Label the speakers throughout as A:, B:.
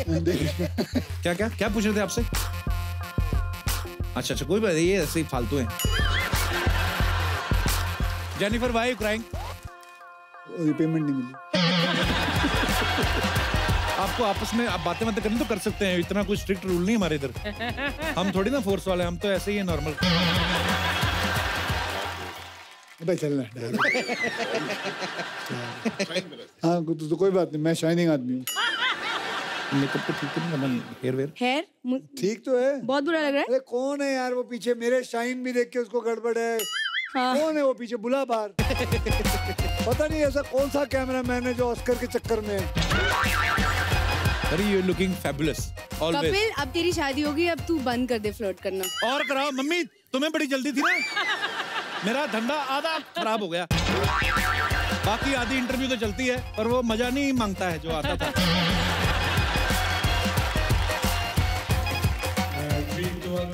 A: क्या क्या क्या पूछ रहे थे आपसे? अच्छा अच्छा, कोई बात नहीं, ये ऐसे ही फालतू है। Jennifer, why are you crying?
B: Payment नहीं मिली।
A: आपको आपस में आप बातें करनी तो कर सकते हैं, इतना कोई स्ट्रिक्ट रूल नहीं हमारे इधर। हम थोड़ी ना फोर्स वाले, हम तो ऐसे ही है नॉर्मल।
B: भाई चलना। हाँ तो कोई बात नहीं, मैं शाइनिंग आदमी हूँ।
A: मेकअप तो ठीक है ना, हेयर
B: ठीक तो है।
C: बहुत बुरा लग रहा है।
B: अरे कौन है यार वो पीछे? मेरे शाइन भी देख के उसको गड़बड़ है। हाँ। कौन है वो पीछे? बुला बाहर। पता नहीं ऐसा कौन सा कैमरामैन है जो ऑस्कर के चक्कर में है।
A: अरे you looking fabulous always.
C: Kapil, अब तेरी शादी होगी, अब तू बंद कर दे फ्लर्ट करना।
A: और कराओ मम्मी, तुम्हें बड़ी जल्दी थी ना। मेरा धंधा आधा खराब हो गया, बाकी आधी इंटरव्यू तो चलती है, पर वो मजा नहीं मांगता है जो आता था।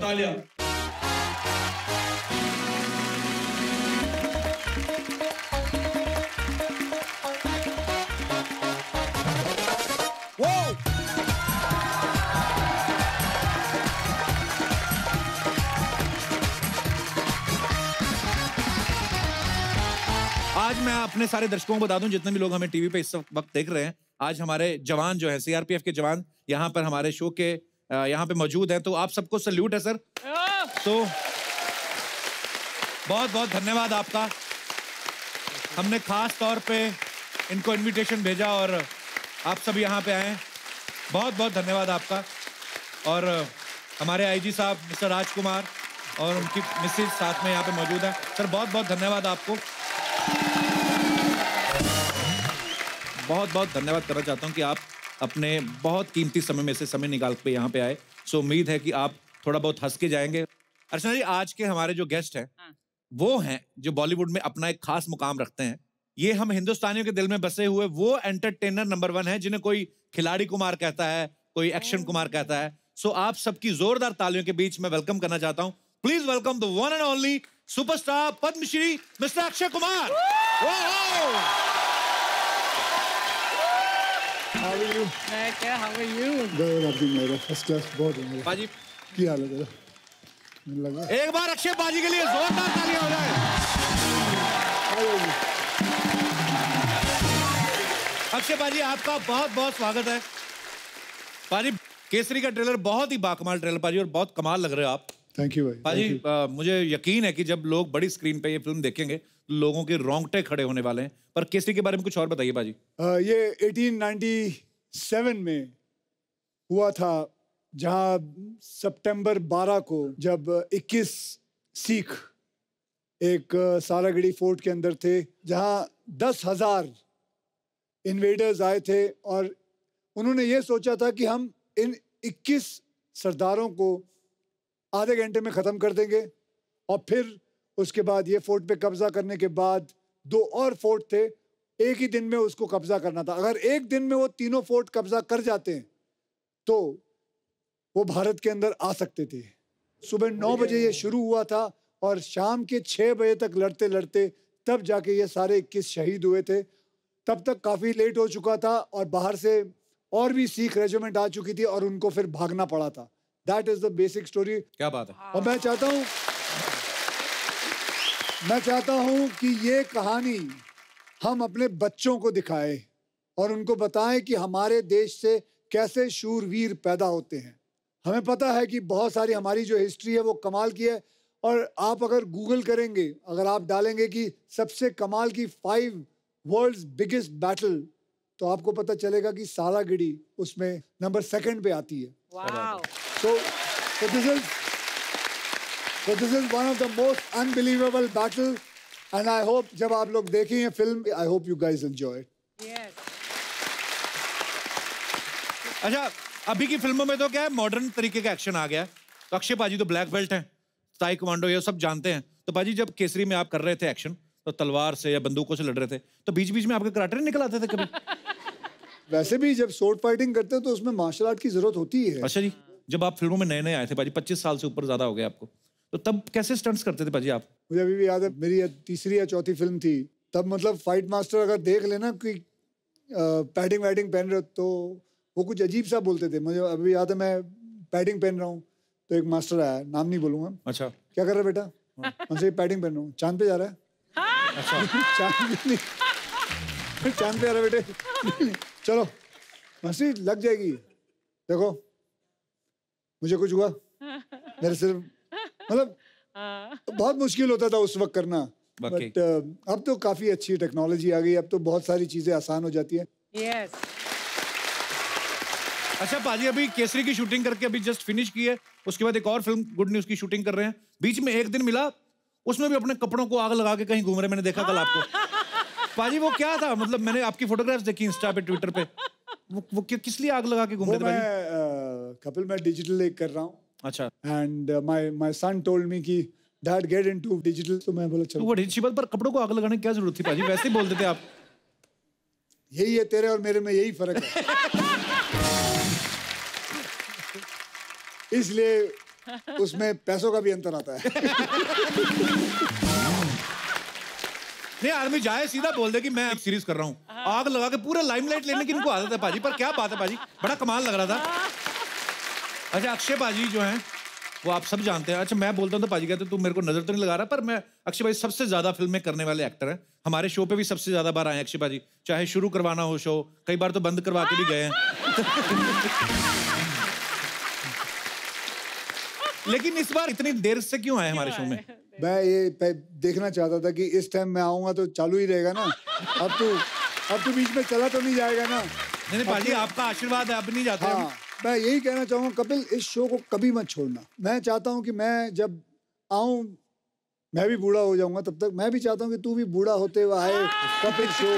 A: तालियां। आज मैं अपने सारे दर्शकों को बता दूं, जितने भी लोग हमें टीवी पे इस वक्त देख रहे हैं, आज हमारे जवान जो है, सीआरपीएफ के जवान यहाँ पर हमारे शो के यहाँ पे मौजूद हैं, तो आप सबको सल्यूट है सर। तो बहुत बहुत धन्यवाद आपका। हमने खास तौर पे इनको इनविटेशन भेजा और आप सब यहाँ पे आए, बहुत बहुत धन्यवाद आपका। और हमारे आईजी साहब मिस्टर राजकुमार और उनकी मिसेज साथ में यहाँ पे मौजूद है। सर बहुत बहुत धन्यवाद आपको। बहुत बहुत धन्यवाद करना चाहता हूँ कि आप अपने बहुत कीमती समय में से समय निकाल के यहाँ पे आए। सो उम्मीद है कि आप थोड़ा बहुत हंस के जाएंगे। अर्चना जी, आज के हमारे जो गेस्ट हैं वो हैं जो बॉलीवुड में अपना एक खास मुकाम रखते हैं। ये हम हिंदुस्तानियों के दिल में बसे हुए वो एंटरटेनर नंबर 1 है, जिन्हें कोई खिलाड़ी कुमार कहता है, कोई एक्शन कुमार कहता है। सो आप सबकी जोरदार तालियों के बीच में वेलकम करना चाहता हूँ। Please welcome the one and only superstar Padmashri mister Akshay Kumar.
B: How are you?
C: How are you?
B: Good, अभी मेरा फर्स्ट क्लास बहुत है मेरा।
A: बाजी
B: की हाल है तेरा? मुझे लगा
A: एक बार अक्षय बाजी के लिए जोरदार तालियां हो जाए। अक्षय बाजी, आपका बहुत बहुत स्वागत है। बाजी, केसरी का ट्रेलर बहुत ही बाकमाल ट्रेलर पाजी, और बहुत कमाल लग रहे हो आप।
B: थैंक यू भाई।
A: पाजी, मुझे यकीन है कि जब लोग बड़ी स्क्रीन पे ये फिल्म देखेंगे तो लोगों के रोंगटे खड़े होने वाले हैं। पर केसरी के बारे में कुछ और बताइए पाजी।
B: ये 1897 में हुआ था, जहां सितंबर 12 को जब 21 सिख एक सारागढ़ी फोर्ट के अंदर थे, जहां 10,000 इन्वेडर्स आए थे और उन्होंने ये सोचा था कि हम इन 21 सरदारों को आधे घंटे में ख़त्म कर देंगे, और फिर उसके बाद ये फोर्ट पे कब्जा करने के बाद 2 और फोर्ट थे, एक ही दिन में उसको कब्जा करना था। अगर एक दिन में वो तीनों फोर्ट कब्जा कर जाते हैं तो वो भारत के अंदर आ सकते थे। सुबह 9 बजे ये शुरू हुआ था और शाम के 6 बजे तक लड़ते लड़ते तब जाके ये सारे 21 शहीद हुए थे। तब तक काफ़ी लेट हो चुका था और बाहर से और भी सिख रेजिमेंट आ चुकी थी और उनको फिर भागना पड़ा था। That is the basic story.
A: क्या बात है।
B: और मैं चाहता हूँ कि ये कहानी हम अपने बच्चों को दिखाएं और उनको बताएं कि हमारे देश से कैसे शूरवीर पैदा होते हैं। हमें पता है कि बहुत सारी हमारी जो हिस्ट्री है वो कमाल की है, और आप अगर गूगल करेंगे, अगर आप डालेंगे कि सबसे कमाल की 5 वर्ल्ड्स बिगेस्ट बैटल, तो आपको पता चलेगा कि सारागढ़ी उसमें नंबर 2 पे आती है।
C: Wow.
B: So this is one of the most unbelievable battle, and I hope जब आप लोग देखें ये film, I hope you guys enjoy it.
C: Yes.
A: अच्छा, अभी की फिल्मों में तो क्या है, मॉडर्न तरीके का एक्शन आ गया। तो अक्षय पाजी तो ब्लैक बेल्ट हैं, ताई कमांडो ये सब जानते हैं। तो पाजी, जब केसरी में आप कर रहे थे एक्शन, तो तलवार से या बंदूकों से लड़ रहे थे, तो बीच बीच में आपके कराटे नहीं निकल आते थे कभी?
B: वैसे भी जब सोर्ड फाइटिंग करते हैं तो उसमें मार्शल आर्ट की जरूरत होती है।
A: अच्छा जी, जब आप फिल्मों में नए नए आए थे पाजी, 25 साल से ऊपर ज्यादा हो गए आपको, तो तब कैसे स्टंट्स करते थे पाजी आप?
B: मुझे अभी भी याद है, मेरी 3री या 4थी फिल्म थी, तब मतलब फाइट मास्टर अगर देख लेना कि पैडिंग वैडिंग पहन रहे तो वो कुछ अजीब सा बोलते थे। मुझे अभी याद है, मैं पैडिंग पहन रहा हूँ तो एक मास्टर आया, नाम नहीं बोलूंगा।
A: अच्छा,
B: क्या कर रहा है बेटा? उनसे पैडिंग पहन रहा हूँ। चांद पे जा रहा है?
A: अच्छा।
B: चांद नहीं, चांद पे जा रहा है बेटे? चलो मस्ती लग जाएगी। देखो मुझे कुछ हुआ, मेरे सिर्फ मतलब बहुत मुश्किल होता था उस वक्त करना, बट अब तो काफी अच्छी टेक्नोलॉजी आ गई, अब तो बहुत सारी चीजें आसान हो जाती है।
D: यस।
A: अच्छा पाजी, अभी केसरी की शूटिंग करके अभी जस्ट फिनिश की है, उसके बाद एक और फिल्म गुड न्यूज की शूटिंग कर रहे हैं। बीच में एक दिन मिला, उसमें भी अपने कपड़ों को आग लगा के कहीं घूम रहे, मैंने देखा कल आपको। पाजी वो क्या था? मतलब मैंने आपकी फोटोग्राफ्स देखी इंस्टा पे, ट्विटर पे, वो किस लिए आग लगा के घूम रहे थे पाजी?
B: कपिल मैं डिजिटल एक कर रहा हूँ।
A: अच्छा।
B: And my son told me कि डैड गेट इनटू डिजिटल, तो मैं बोला चलो।
A: वो ऋषिपद पर कपड़ों को आग लगाने की क्या जरूरत थी पाजी? वैसे ही बोल देते आप।
B: यही है तेरे और मेरे में, यही फर्क है। इसलिए उसमें पैसों का भी अंतर आता है।
A: नहीं, आदमी जाए सीधा बोल दे कि मैं एक सीरीज कर रहा हूँ, आग लगा के पूरा लाइमलाइट लेने की इनको आदत है पाजी। पर क्या बात है पाजी, बड़ा कमाल लग रहा था। अच्छा, अक्षय पाजी जो हैं वो आप सब जानते हैं। अच्छा, मैं बोलता हूँ तो पाजी कहते तू मेरे को नजर तो नहीं लगा रहा, पर मैं अक्षय पाजी सबसे ज्यादा फिल्में करने वाले एक्टर हैं। हमारे शो पे भी सबसे ज्यादा बार आए अक्षय पाजी, चाहे शुरू करवाना हो शो, कई बार तो बंद करवा के भी गए हैं। लेकिन इस बार इतनी देर से क्यों आए हमारे शो में?
B: मैं ये देखना चाहता था कि इस टाइम मैं आऊंगा तो चालू ही रहेगा ना। अब तो बीच में चला तो नहीं जाएगा ना।
A: नहीं पाजी, आपका आशीर्वाद है, अब नहीं जाते।
B: हाँ, मैं यही कहना चाहूंगा कपिल, इस शो को कभी मत छोड़ना। मैं चाहता हूँ कि मैं जब आऊं, मैं भी बूढ़ा हो जाऊंगा, तब तक मैं भी चाहता हूँ कि तू भी बूढ़ा होते हुए आए। कपिल शो,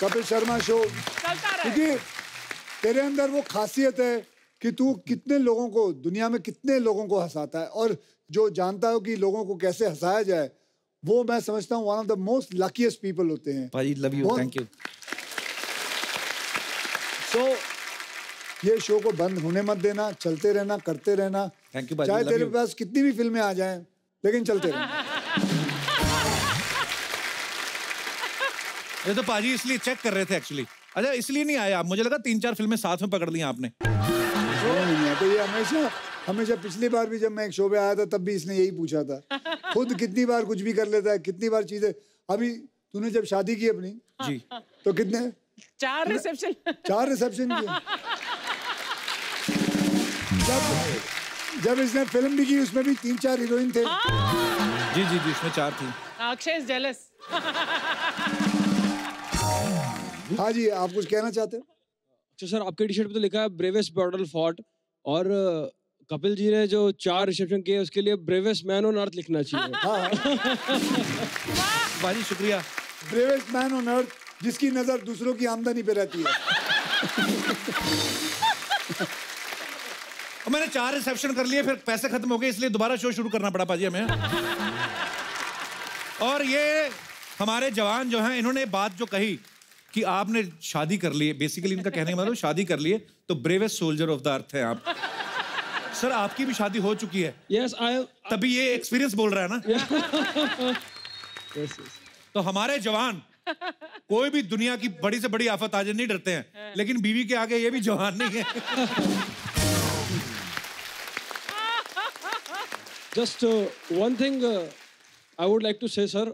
B: कपिल शर्मा शो, क्योंकि तेरे अंदर वो खासियत है कि तू कितने लोगों को, दुनिया में कितने लोगों को हंसाता है, और जो जानता हो कि लोगों को कैसे हंसाया जाए, वो मैं समझता हूँ one of the most luckiest people होते हैं।
A: भाई लव यू, थैंक यू।
B: सो ये शो को बंद होने मत देना, चलते रहना, करते रहना।
A: थैंक यू भाई,
B: चाहे तेरे पास कितनी भी फिल्में आ जाएं, लेकिन चलते रहना।
A: ये तो पाजी इसलिए चेक कर रहे थे एक्चुअली। अच्छा, इसलिए नहीं आए आप? मुझे लगा 3-4 फिल्में साथ में पकड़ ली आपने।
B: तो ये हमेशा पिछली बार भी जब मैं एक शो पे आया था तब भी इसने यही पूछा था। खुद कितनी बार कुछ भी कर लेता है, कितनी बार चीजें। अभी तूने जब शादी की अपनी
A: जी,
B: तो कितने
D: 4 रिसेप्शन
B: किए। जब इसने फिल्म भी की उसमें भी 3-4 हीरोइन थे।
A: जी जी जी, इसमें 4 थी।
D: Akshay is jealous.
B: हाँ जी, आप कुछ कहना चाहते हो?
E: अच्छा सर, आपके टी शर्ट पे तो लिखा है ब्रेवेस्ट बॉर्डर फोर्ट, और कपिल जी ने जो 4 रिसेप्शन किए उसके लिए ब्रेवेस्ट मैन ऑन अर्थ लिखना चाहिए।
B: हाँ,
A: भाजी शुक्रिया।
B: ब्रेवेस्ट मैन ऑन अर्थ, जिसकी नजर दूसरों की आमदनी पे रहती है।
A: मैंने 4 रिसेप्शन कर लिए, फिर पैसे खत्म हो गए, इसलिए दोबारा शो शुरू करना पड़ा पाजी हमें। और ये हमारे जवान जो हैं, इन्होंने बात जो कही कि आपने शादी कर ली, बेसिकली इनका कहने का मतलब शादी कर लिए तो bravest soldier of the earth है आप। सर, आपकी भी शादी हो चुकी है।
E: यस,
A: तभी ये एक्सपीरियंस बोल रहा है ना। तो हमारे जवान कोई भी दुनिया की बड़ी से बड़ी आफत आ जाए नहीं डरते हैं, लेकिन बीवी के आगे ये भी जवान नहीं है।
E: Just one thing I would like to say, sir.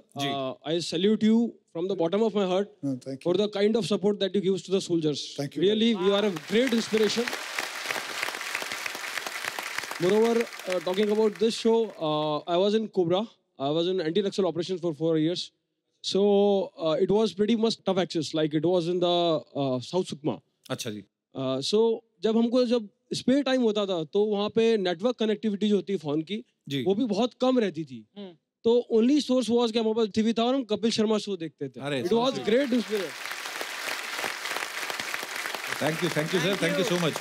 E: I salute you from the bottom of my heart
B: thank you.
E: for the kind of support that you give to the soldiers.
B: Thank you.
E: Really, you are a great inspiration. Moreover, talking about this show, I was in Cobra. I was in anti-Naxal operations for 4 years. So it was pretty much tough access. Like it was in the South Sukma.
A: अच्छा जी।
E: So जब spare time होता था तो वहाँ पे network connectivity जो होती है फोन की, वो भी बहुत कम रहती थी। तो ओनली सोर्स वाज कि हमारे पास टीवी था और हम कपिल शर्मा शो देखते थे। It was great experience.
A: Thank you sir, thank you so much.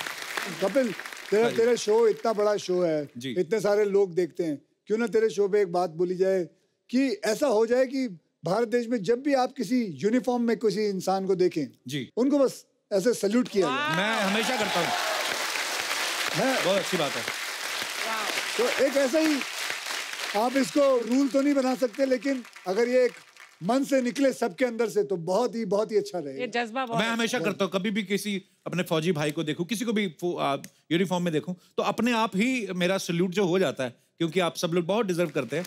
B: Kapil, तेरा शो इतना बड़ा शो है, इतने सारे लोग देखते हैं, क्यों ना तेरे शो पे एक बात बोली जाए कि ऐसा हो जाए कि भारत देश में जब भी आप किसी यूनिफॉर्म में किसी इंसान को देखें जी, उनको बस ऐसे सैल्यूट किया जाए।
A: मैं हमेशा करता हूँ, बहुत अच्छी बात है।
B: तो एक ऐसा ही, आप इसको रूल तो नहीं बना सकते, लेकिन अगर ये एक मन से निकले सबके अंदर से तो बहुत ही अच्छा रहेगा।
D: ये जज्बा
A: मैं हमेशा करता हूँ, कभी भी किसी अपने फौजी भाई को देखूं, किसी को भी यूनिफॉर्म में देखूं, तो अपने आप ही मेरा सल्यूट जो हो जाता है, क्योंकि आप सब लोग बहुत डिजर्व करते हैं।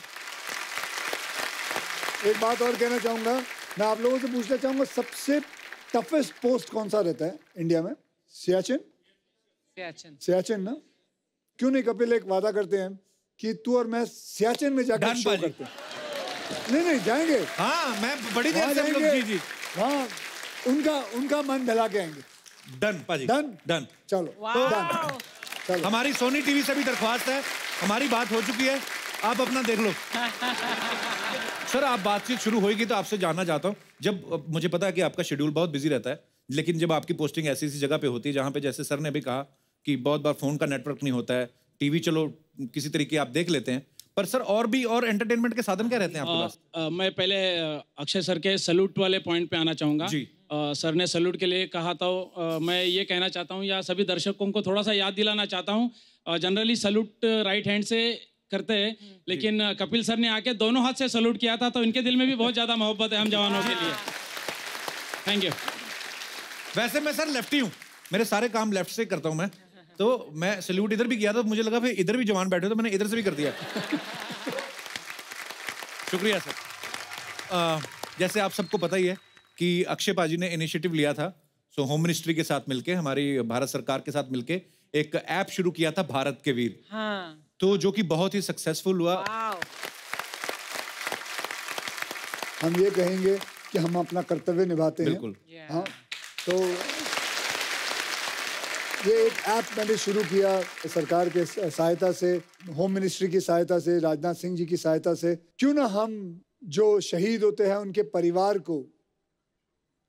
B: एक बात और कहना चाहूंगा, मैं आप लोगों से पूछना चाहूंगा, सबसे टफेस्ट पोस्ट कौन सा रहता है इंडिया में? सियाचिन? सियाचिन ना? क्यों नहीं कपिल एक वादा करते हैं कि तू और मैं सियाचिन में जाकर शो करते हैं? नहीं जाएंगे।
A: हाँ, मैं बड़ी देर से हम लोग जी
B: हाँ, उनका मन बहला के आएंगे।
A: डन पाजी, डन।
B: चलो
A: चलो। हमारी सोनी टीवी से भी दरख्वास्त है, हमारी बात हो चुकी है, आप अपना देख लो। सर, आप बातचीत शुरू होगी तो आपसे जानना चाहता हूँ, जब मुझे पता है कि आपका शेड्यूल बहुत बिजी रहता है, लेकिन जब आपकी पोस्टिंग ऐसी जगह पे होती है जहाँ पे, जैसे सर ने भी कहा कि बहुत बार फोन का नेटवर्क नहीं होता है, टीवी चलो किसी तरीके आप देख लेते हैं, पर सर और भी और एंटरटेनमेंट के साधन क्या रहते हैं आपके पास?
F: मैं पहले अक्षय सर के सैल्यूट वाले पॉइंट पे आना चाहूँगा
A: जी।
F: सर ने सैल्यूट के लिए कहा था, मैं ये कहना चाहता हूँ या सभी दर्शकों को थोड़ा सा याद दिलाना चाहता हूँ, जनरली सैल्यूट राइट हैंड से करते हैं, लेकिन कपिल सर ने आके दोनों हाथ से सैल्यूट किया था, तो इनके दिल में भी बहुत ज़्यादा मोहब्बत है हम जवानों के लिए। Thank you.
A: वैसे मैं सर लेफ्टी हूँ, मेरे सारे काम लेफ्ट से करता हूँ मैं, तो मैं सैल्यूट इधर भी किया था, मुझे लगा फिर इधर भी जवान बैठे, तो मैंने इधर से भी कर दिया। शुक्रिया सर। जैसे आप सबको पता ही है कि अक्षय पाजी ने इनिशिएटिव लिया था, सो होम मिनिस्ट्री के साथ मिलके, हमारी भारत सरकार के साथ मिलके एक ऐप शुरू किया था, भारत के वीर।
D: हाँ।
A: तो जो कि बहुत ही सक्सेसफुल हुआ।
B: हम ये कहेंगे कि हम अपना कर्तव्य निभाते हैं।
A: बिल्कुल।
B: हाँ, तो ये एक ऐप मैंने शुरू किया सरकार के सहायता से, होम मिनिस्ट्री की सहायता से, राजनाथ सिंह जी की सहायता से। क्यों ना हम जो शहीद होते हैं उनके परिवार को,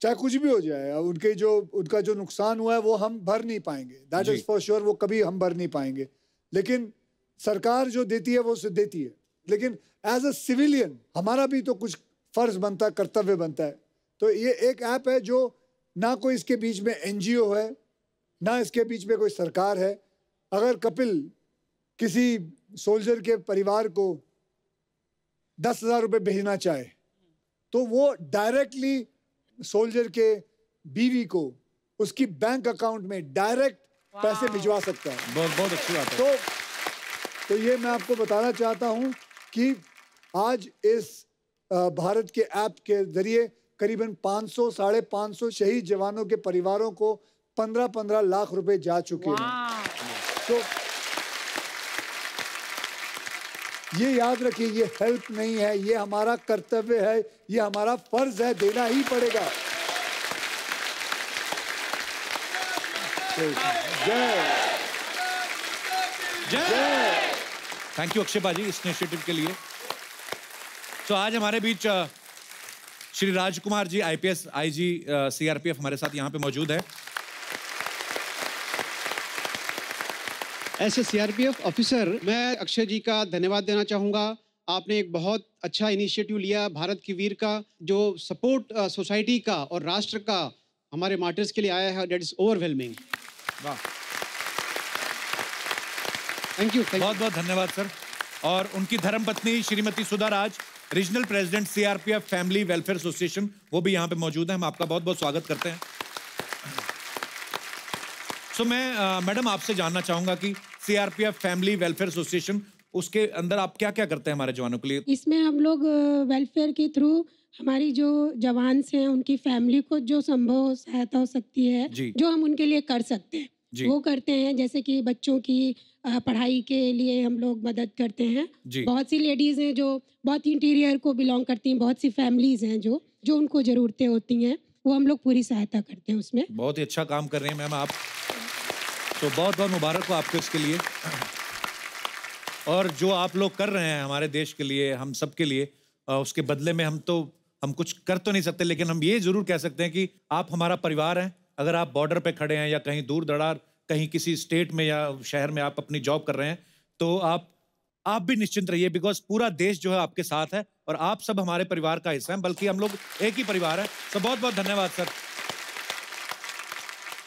B: चाहे कुछ भी हो जाए, उनका जो नुकसान हुआ है वो हम भर नहीं पाएंगे, दैट इज फॉर श्योर, वो कभी हम भर नहीं पाएंगे, लेकिन सरकार जो देती है वो देती है, लेकिन एज अ सिविलियन हमारा भी तो कुछ फर्ज बनता है, कर्तव्य बनता है। तो ये एक ऐप है जो ना कोई इसके बीच में एनजीओ है, ना इसके बीच में कोई सरकार है। अगर कपिल किसी सोल्जर के परिवार को 10,000 रुपये भेजना चाहे तो वो डायरेक्टली सोल्जर के बीवी को उसकी बैंक अकाउंट में डायरेक्ट पैसे भिजवा सकता है।
A: बहुत अच्छी बात है।
B: तो ये मैं आपको बताना चाहता हूँ कि आज इस भारत के ऐप के जरिए करीबन 500-550 शहीद जवानों के परिवारों को 15-15 लाख रुपए जा चुके हैं। तो ये याद रखिए, ये हेल्प नहीं है, ये हमारा कर्तव्य है, ये हमारा फर्ज है, देना ही पड़ेगा। जय जय।
A: थैंक यू अक्षय पाजी इस इनिशिएटिव के लिए। तो आज हमारे बीच Shri Rajkumar ji, IPS IG CRPF हमारे साथ यहाँ पे मौजूद है।
G: ऐसे सीआरपीएफ ऑफिसर, मैं अक्षय जी का धन्यवाद देना चाहूँगा। आपने एक बहुत अच्छा इनिशिएटिव लिया भारत की वीर का, जो सपोर्ट सोसाइटी का और राष्ट्र का हमारे मार्टर्स के लिए आया है, दैट इज ओवरवेलमिंग।
A: वाह,
G: थैंक यू।
A: बहुत बहुत धन्यवाद सर। और उनकी धर्मपत्नी Shrimati Sudha Raj, regional president CRPF family welfare association, वो भी यहाँ पे मौजूद है। हम आपका बहुत बहुत स्वागत करते हैं। तो मैं मैडम आपसे जानना चाहूंगा कि सीआरपीएफ फैमिली वेलफेयर एसोसिएशन, उसके अंदर आप क्या क्या करते हैं हमारे जवानों के लिए?
H: इसमें हम लोग वेलफेयर के थ्रू हमारी जो जवान हैं उनकी फैमिली को जो संभव सहायता हो सकती है, जो हम उनके लिए कर सकते हैं वो करते हैं। जैसे कि बच्चों की पढ़ाई के लिए हम लोग मदद करते हैं। बहुत सी लेडीज हैं जो बहुत इंटीरियर को बिलोंग करती हैं, बहुत सी फैमिलीज हैं जो उनको ज़रूरतें होती हैं, वो हम लोग पूरी सहायता करते हैं उसमें।
A: बहुत ही अच्छा काम कर रहे हैं मैम आप, तो बहुत बहुत मुबारक हो आपको इसके लिए। और जो आप लोग कर रहे हैं हमारे देश के लिए, हम सब के लिए, उसके बदले में हम कुछ कर तो नहीं सकते, लेकिन हम ये जरूर कह सकते हैं कि आप हमारा परिवार हैं। अगर आप बॉर्डर पे खड़े हैं या कहीं दूर दरार कहीं किसी स्टेट में या शहर में आप अपनी जॉब कर रहे हैं, तो आप भी निश्चिंत रहिए, बिकॉज पूरा देश जो है आपके साथ है और आप सब हमारे परिवार का हिस्सा हैं, बल्कि हम लोग एक ही परिवार है। तो बहुत बहुत धन्यवाद सर।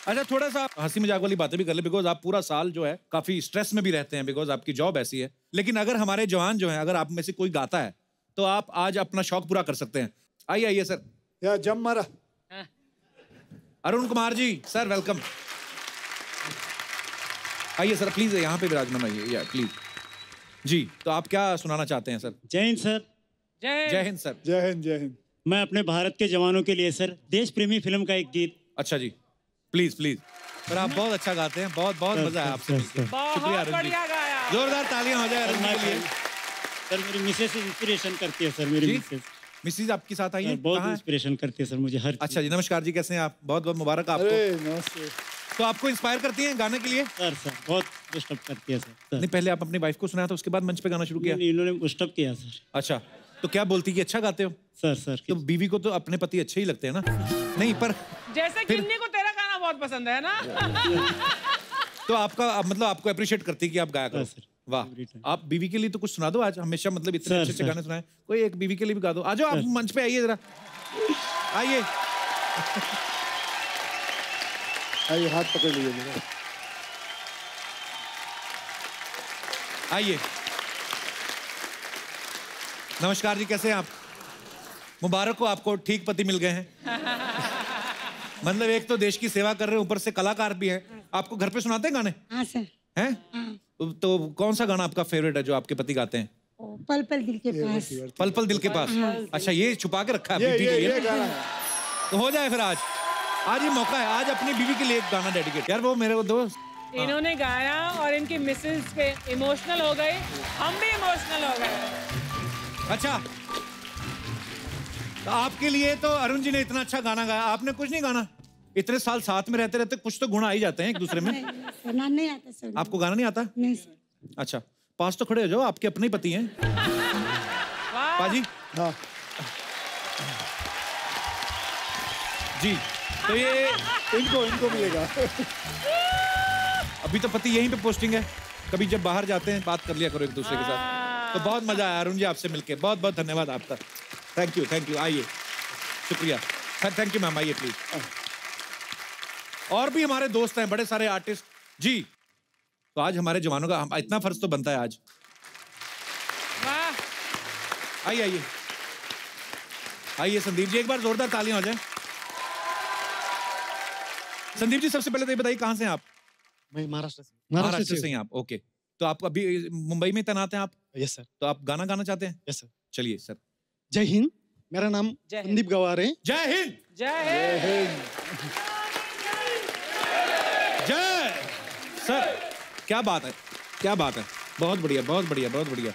A: अच्छा, थोड़ा सा हंसी मजाक वाली बातें भी कर ले, बिकॉज आप पूरा साल जो है काफी स्ट्रेस में भी रहते हैं, बिकॉज आपकी जॉब ऐसी है। लेकिन अगर हमारे जवान जो हैं, अगर आप में से कोई गाता है तो आप आज अपना शौक पूरा कर सकते हैं। आइए सर।
B: या जम मारा।
A: Arun Kumar ji sir, welcome. आइए सर प्लीज यहाँ पे विराजमान आइए, या प्लीज। जी, तो आप क्या सुनाना चाहते हैं सर?
I: जय हिंद सर।
A: जय हिंद सर।
B: जय हिंद, जय हिंद।
I: मैं अपने भारत के जवानों के लिए सर देश प्रेमी फिल्म का एक गीत।
A: अच्छा जी, प्लीज प्लीज। सर आप बहुत अच्छा गाते हैं, बहुत बहुत मजा है आपसे मिलकर। शुक्रिया अरुण जी, जोरदार तालियां हो जाए अरुण जी के लिए।
I: सर मेरी मिसेस इंस्पिरेशन करती है सर, मेरी मिसेस।
A: मिसेस आपके साथ आई है?
I: बहुत इंस्पिरेशन करती है सर मुझे हर।
A: अच्छा जी, नमस्कार जी, कैसे हैं आप? बहुत बहुत मुबारक आपको।
B: नमस्ते।
A: तो आपको इंस्पायर करती हैं गाने के लिए?
I: सर बहुत पुशअप करती है सर।
A: नहीं, पहले आप अपनी वाइफ को सुनाया था, उसके बाद मंच पे गाना शुरू किया?
I: इन्होंने पुशअप किया सर।
A: अच्छा, तो क्या बोलती कि अच्छा गाते हो?
I: सर
A: तो बीवी को तो अपने पति अच्छे ही लगते हैं ना? नहीं पर
D: जैसे किन्नी को तेरा गाना बहुत पसंद है ना।
A: तो आपका मतलब आपको अप्रिशिएट करती कि आप गाया करो। वाह, आप बीवी के लिए तो कुछ सुना दो आज। हमेशा मतलब इतने अच्छे अच्छे गाने सुनाए, कोई एक बीवी के लिए भी गा दो। आ जाओ आप मंच पे, आइए जरा, आइए
B: आइए, हाथ पकड़ लीजिए मेरा।
A: आइए। नमस्कार जी, कैसे हैं आप? मुबारक हो आपको, ठीक पति मिल गए हैं। मतलब एक तो देश की सेवा कर रहे हैं, ऊपर से कलाकार भी हैं। आपको घर पे सुनाते हैं गाने?
H: हाँ सर।
A: हैं? तो कौन सा गाना आपका फेवरेट है जो आपके पति गाते हैं?
H: पल पल दिल के पास।
A: पल पल दिल के पास। अच्छा, ये छुपा के रखा है बीवी के लिए? तो हो जाए फिर आज ये मौका है, आज अपनी बीवी के लिए एक गाना डेडिकेट। यार वो मेरे को दोस्त
D: इन्होंने गाया और इनकी मिसेस पे इमोशनल हो गए, हम भी इमोशनल हो गए।
A: अच्छा, तो आपके लिए तो अरुण जी ने इतना अच्छा गाना गाया, आपने कुछ नहीं गाना? इतने साल साथ में रहते रहते कुछ तो गुण आ ही जाते हैं एक दूसरे में।
H: सुना नहीं आता सर।
A: आपको गाना नहीं आता?
H: नहीं सर।
A: अच्छा, पास तो खड़े हो जाओ, आपके अपने ही पति हैं। पाजी।
B: हाँ
A: जी, तो ये
B: इनको मिलेगा।
A: अभी तो पति यहीं पे पोस्टिंग है, कभी जब बाहर जाते हैं बात कर लिया करो एक दूसरे के साथ। तो बहुत मजा आया अरुण जी आपसे मिलके, बहुत बहुत धन्यवाद आपका। Thank you, thank you. आइए, शुक्रिया। थैंक यू मैम, आइए प्लीज। और भी हमारे दोस्त हैं, बड़े सारे आर्टिस्ट जी। तो आज हमारे जवानों का इतना फर्ज तो बनता है आज। आइए आइए आइए संदीप जी, एक बार जोरदार तालियां हो जाए। संदीप जी, सबसे पहले तो ये बताइए कहाँ से हैं आप?
J: मैं महाराष्ट्र से।
A: महाराष्ट्र से हैं आप, ओके। तो आप अभी मुंबई में तैनात हैं आप?
J: Yes sir.
A: तो आप गाना गाना चाहते हैं?
J: Yes sir.
A: चलिए सर।
J: जय हिंद, मेरा नाम संदीप गवार है।
A: जय हिंद।
D: जय हिंद।
A: जय सर, क्या बात है, क्या बात है, बहुत बढ़िया, बहुत बढ़िया, बहुत बढ़िया।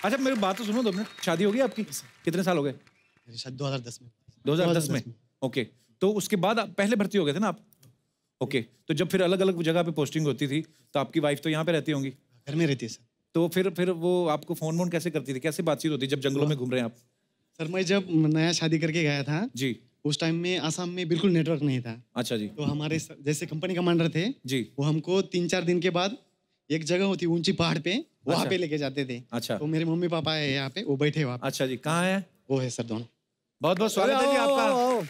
A: अच्छा मेरी बात तो सुनो, 2 मिनट। शादी हो गई आपकी? कितने साल हो गए?
J: मेरी शादी 2010 में।
A: 2010 में, ओके। तो उसके बाद पहले भर्ती हो गए थे ना आप? ओके। तो जब फिर अलग अलग जगह पे पोस्टिंग होती थी तो आपकी वाइफ तो यहाँ पे रहती होंगी?
J: घर में रहती है सर।
A: तो फिर वो आपको फोन वोन कैसे करती थी, कैसे बातचीत होती जब जंगलों में घूम रहे हैं आप?
J: सर मैं जब नया शादी करके गया था
A: जी,
J: उस टाइम में आसाम में बिल्कुल नेटवर्क नहीं था।
A: अच्छा जी।
J: तो हमारे जैसे कंपनी कमांडर थे
A: जी,
J: वो हमको 3-4 दिन के बाद एक जगह होती ऊंची पहाड़ पे, वहाँ पे लेके जाते थे।
A: अच्छा।
J: तो मेरे मम्मी पापा है यहाँ पे, वो बैठे वहाँ।
A: अच्छा जी, कहाँ है
J: वो? है सर दोनों।
A: बहुत बहुत स्वागत है जी आपका,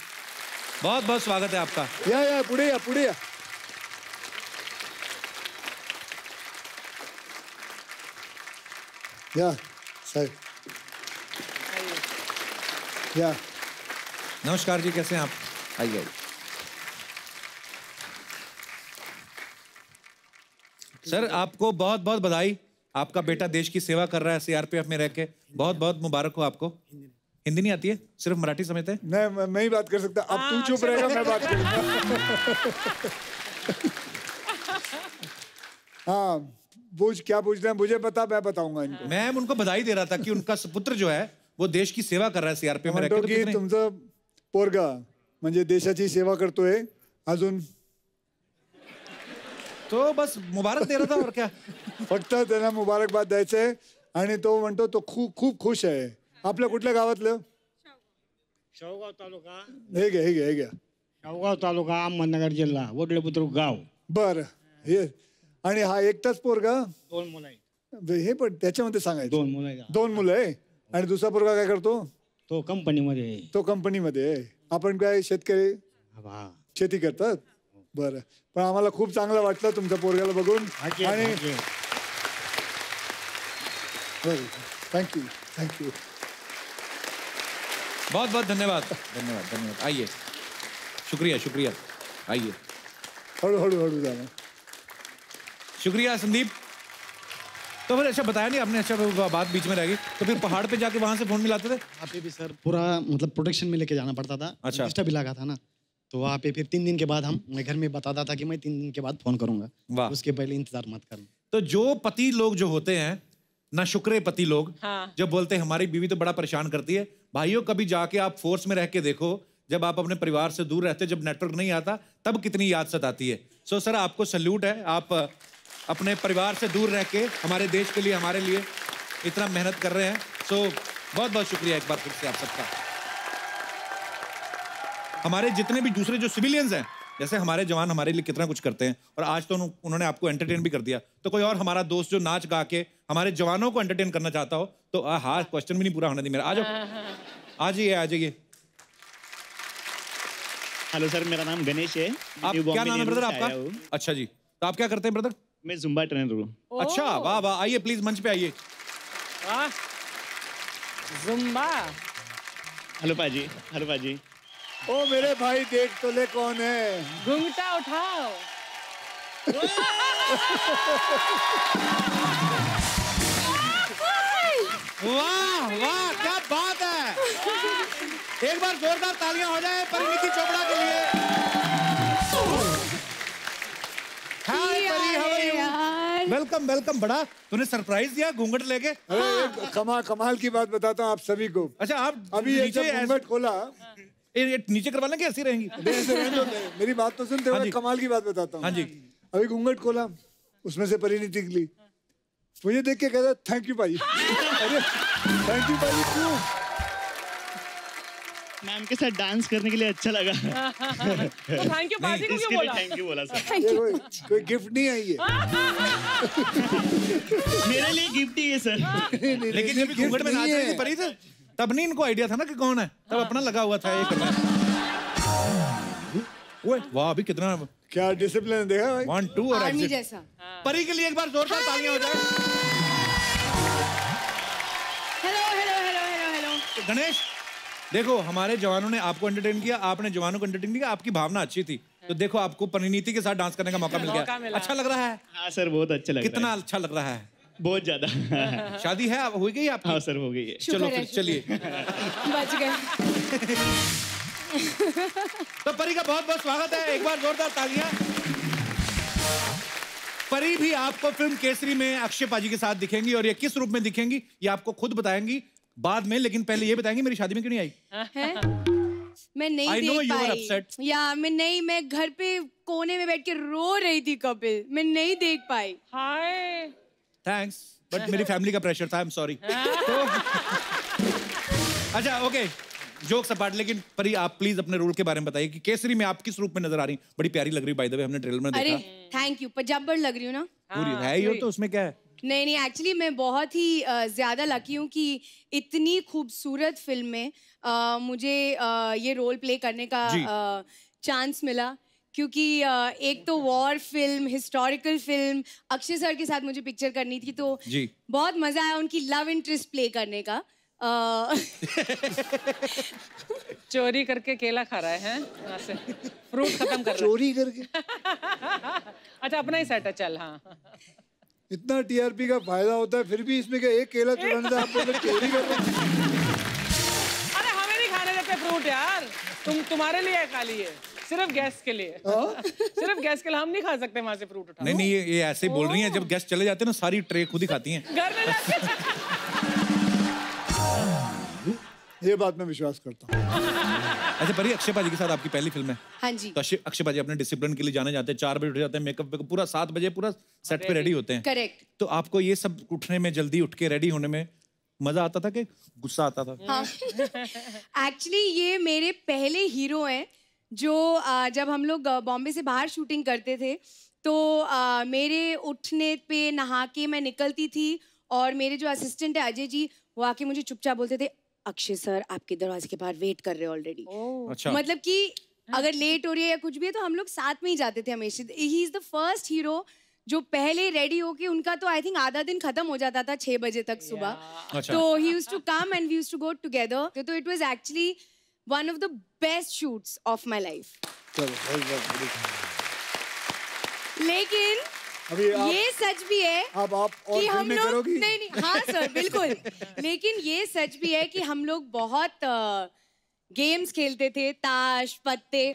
A: बहुत बहुत स्वागत है आपका।
B: या पुढे या। या साहेब, या
A: नमस्कार जी, कैसे हैं आप? आइए आइए। सर आपको बहुत बहुत बधाई, आपका बेटा देश की सेवा कर रहा है सीआरपीएफ में रह के, बहुत बहुत मुबारक हो आपको। हिंदी नहीं आती है, सिर्फ मराठी समझते हैं?
B: नहीं, मैं ही बात कर सकता। अब तू चुप रहेगा, मैं बात करूंगा। हाँ, क्या पूछ रहे हैं मुझे बता, मैं बताऊंगा इनको।
A: मैं उनको बधाई दे रहा था कि उनका पुत्र जो है वो देश की सेवा कर रहा है सीआरपीएफ में रह के।
B: तुमचं पोरगा म्हणजे देशाची सेवा करतोय अजून,
A: तो बस मुबारक दे रहा था और क्या।
B: फक्त त्यांना मुबारकबाद द्यायचंय आणि तो म्हणतो तो खूप खुश आहे। आपल्या कुठल्या गावातलं?
K: शेवगाव तालुका।
B: हे घ्या
K: शेवगाव तालुका, अहमदनगर जिल्हा, वडले बुद्रुक गाव।
B: बर, हे आणि हा एकटाच पोरगा?
K: 2 मुलं आहेत.
B: हे पण त्याच्यामध्ये सांगायचं।
K: 2 मुलं आहेत.
B: 2 मुलं आहे। आणि दुसरा पोरगा काय करतो?
K: तो कंपनीमध्ये आहे.
B: तो कंपनीमध्ये आहे। आपण काय शेतकरी शेती करतात? बरं, पण आम्हाला खूप चांगलं वाटलं तुमच्या पोरग्याला बघून। आणि थँक्यू
A: बहुत बहुत धन्यवाद, धन्यवाद धन्यवाद। आइए, शुक्रिया शुक्रिया। आइए,
B: हळू जाना।
A: शुक्रिया संदीप। तो फिर अच्छा बताया नहीं आपने, अच्छा बात बीच में रह गई, तो फिर पहाड़ पे जाके वहां से फोन मिलाते थे?
J: वहाँ पे भी सर पूरा मतलब प्रोटेक्शन में लेके जाना पड़ता था।
A: अच्छा।
J: रजिस्टर भी लगा था ना, तो वहाँ पे फिर 3 दिन के बाद मैं घर में बताता था कि मैं 3 दिन के बाद फोन करूंगा।
A: वाह।
J: उसके पहले इंतजार मत करना।
A: तो जो पति लोग जो होते हैं ना, शुक्रे पति लोग,
D: हाँ।
A: जब बोलते हैं हमारी बीवी तो बड़ा परेशान करती है, भाइयों कभी जाके आप फोर्स में रह के देखो, जब आप अपने परिवार से दूर रहते, जब नेटवर्क नहीं आता, तब कितनी याद सताती है। सो सर आपको सल्यूट है, आप अपने परिवार से दूर रह के हमारे देश के लिए, हमारे लिए इतना मेहनत कर रहे हैं। सो बहुत बहुत शुक्रिया एक बार फिर से आप सबका। हमारे जितने भी दूसरे जो सिविलियंस हैं, जैसे हमारे जवान हमारे लिए कितना कुछ करते हैं, और आज तो उन्होंने आपको एंटरटेन भी कर दिया, तो कोई और हमारा दोस्त जो नाच गा के हमारे जवानों को एंटरटेन करना चाहता हो तो हाँ, क्वेश्चन भी नहीं पूरा होने दी मेरा। आ जाओ, आ जाइए।
I: हेलो सर, मेरा नाम गणेश है।
A: आप क्या नाम है ब्रदर आपका? अच्छा जी, तो आप क्या करते हैं ब्रदर?
I: मैं जुम्बा ट्रेनर हूँ।
A: अच्छा, वाह वाह, आइए प्लीज मंच पे आइए।
D: जुम्बा।
I: हेलो पाजी, हेलो पाजी।
B: ओ मेरे भाई, देख तो ले कौन है।
D: घूंघटा उठाओ।
A: वाह वाह, क्या बात है। एक बार जोरदार तालियां हो जाए परिणीति चोपड़ा के लिए। Hi Pari, how are you? Welcome welcome. बड़ा तूने सरप्राइज दिया घूंघट लेके।
B: अरे कमाल की बात बताता हूँ आप सभी को।
A: अच्छा, आप
B: अभी ये जब घूंघट खोला,
A: ये नीचे करवा लें कि ऐसी रहेंगी?
B: मेरी बात तो सुनते हुए कमाल की बात बताता हूँ।
A: हाँ जी।
B: अभी घूंघट खोला, उसमें से परिणीति निकली, मुझे देख के कहता थैंक यू भाई। अरे थैंक यू भाई, क्यों?
I: मैम के साथ डांस करने के लिए अच्छा लगा।
D: तो थैंक यू पाजी को क्यों बोला?
I: थैंक यू बोला सर।
B: कोई गिफ्ट नहीं है ये।
I: मेरे लिए गिफ्ट ही है सर।
A: लेकिन जब घूंघट में नाच रही थी परी थे, तब नहीं इनको आइडिया था ना कि कौन है, तब अपना लगा हुआ था ये करना। वाह, अभी कितना
B: क्या डिसिप्लिन देखा भाई।
A: 1 2 और
C: आर्मी
A: एग्जिट।
C: जैसा।
A: परी के लिए एक बार जोरदार तालियां हो जाए।
C: Hello hello hello hello hello.
A: Ganesh, देखो हमारे जवानों ने आपको एंटरटेन किया, आपने जवानों को एंटरटेन किया, आपकी भावना अच्छी थी, तो देखो आपको परिणीति के साथ डांस करने का मौका मिल गया। अच्छा लग रहा है?
I: हाँ सर, बहुत अच्छा लग रहा है।
A: कितना अच्छा लग रहा है?
I: बहुत ज्यादा।
A: शादी है, हो गई आपकी?
I: हाँ सर, हो गई है।
A: चलो फिर चलिए।
C: बच गए।
A: तो परी का बहुत बहुत स्वागत है, एक बार जोरदार तालियां। परी भी आपको फिल्म केसरी में अक्षय पाजी के साथ दिखेंगी, और ये किस रूप में दिखेंगी ये आपको खुद बताएंगी बाद में, लेकिन पहले ये बताएंगी मेरी शादी में क्यों नहीं आई?
C: मैं नहीं देख पाई। या मैं घर पे कोने में बैठ के रो रही थी कपिल, मैं नहीं देख पाई।
D: हाय।
A: थैंक्स, बट मेरी फैमिली का प्रेशर था, आई एम सॉरी। अच्छा ओके, जोक्स अपार्ट, लेकिन परी आप प्लीज अपने रोल के बारे में बताइए कि केसरी में आप किस रूप में नजर आ रही हैं? बड़ी प्यारी लग रही है बाय द वे, हमने ट्रेलर में देखा।
C: अरे थैंक यू, पंजाबर लग रही हूँ ना?
A: पूरी है ही हो, तो उसमें क्या है?
C: नहीं, एक्चुअली मैं बहुत ही ज़्यादा लकी हूँ कि इतनी खूबसूरत फिल्म में मुझे ये रोल प्ले करने का चांस मिला, क्योंकि एक तो war film, historical film, Akshay sir के साथ मुझे पिक्चर करनी थी, तो बहुत मज़ा आया उनकी लव इंटरेस्ट प्ले करने का।
D: चोरी करके केला खा रहा है, फ्रूट खत्म कर रहा है।
B: चोरी करके?
D: अच्छा, अपना ही सेट है, चल। हाँ,
B: इतना टीआरपी का फायदा होता है, फिर भी इसमें क्या एक केला चुराने से आप लोग चोरी कर रहे हैं?
D: अरे हमें नहीं खाने देते फ्रूट यार, तुम्हारे लिए खा लिए, सिर्फ गेस्ट के लिए। सिर्फ गेस्ट के लिए, हम नहीं खा सकते वहां से फ्रूट उठा।
A: नहीं, ये ऐसे बोल रही हैं, जब गेस्ट चले जाते हैं ना सारी ट्रे खुद ही खाती हैं
D: घर में जाके।
B: ये बात मैं विश्वास करता हूँ।
A: अच्छा परी, अक्षय पाजी के साथ आपकी पहली फिल्म है?
C: हाँ जी।
A: तो अक्षय पाजी अपने डिसिप्लिन के लिए जाने जाते हैं, 4 बजे उठ जाते हैं, मेकअप पे पूरा 7 बजे पूरा सेट पे रेडी होते हैं।
C: करेक्ट।
A: तो आपको ये सब उठने में, जल्दी उठ के रेडी होने में मजा आता था कि गुस्सा आता था?
C: हाँ। एक्चुअली ये मेरे पहले हीरो हैं जो जब हम लोग बॉम्बे से बाहर शूटिंग करते थे, तो मेरे उठने पे नहा के मैं निकलती थी, और मेरे जो असिस्टेंट है अजय जी, वो आके मुझे चुपचाप बोलते थे, अक्षय सर आपके दरवाजे के बाहर वेट कर रहे हैं ऑलरेडी।
A: अच्छा।
C: मतलब कि अगर लेट हो रही है या कुछ भी है तो हम लोग साथ में ही जाते थे हमेशा। He is the first hero जो पहले रेडी होके, उनका तो आई थिंक आधा दिन खत्म हो जाता था 6 बजे तक सुबह।
A: अच्छा।
C: तो he used to come and we used to go together. तो it was actually one of the best shoots of my life. लेकिन ये सच भी है
B: अब आप और
C: कि हम
B: फिल्में
C: लोग
B: करोगी?
C: नहीं, हाँ सर बिल्कुल। लेकिन ये सच भी है कि हम लोग बहुत गेम्स खेलते थे, ताश, पत्ते,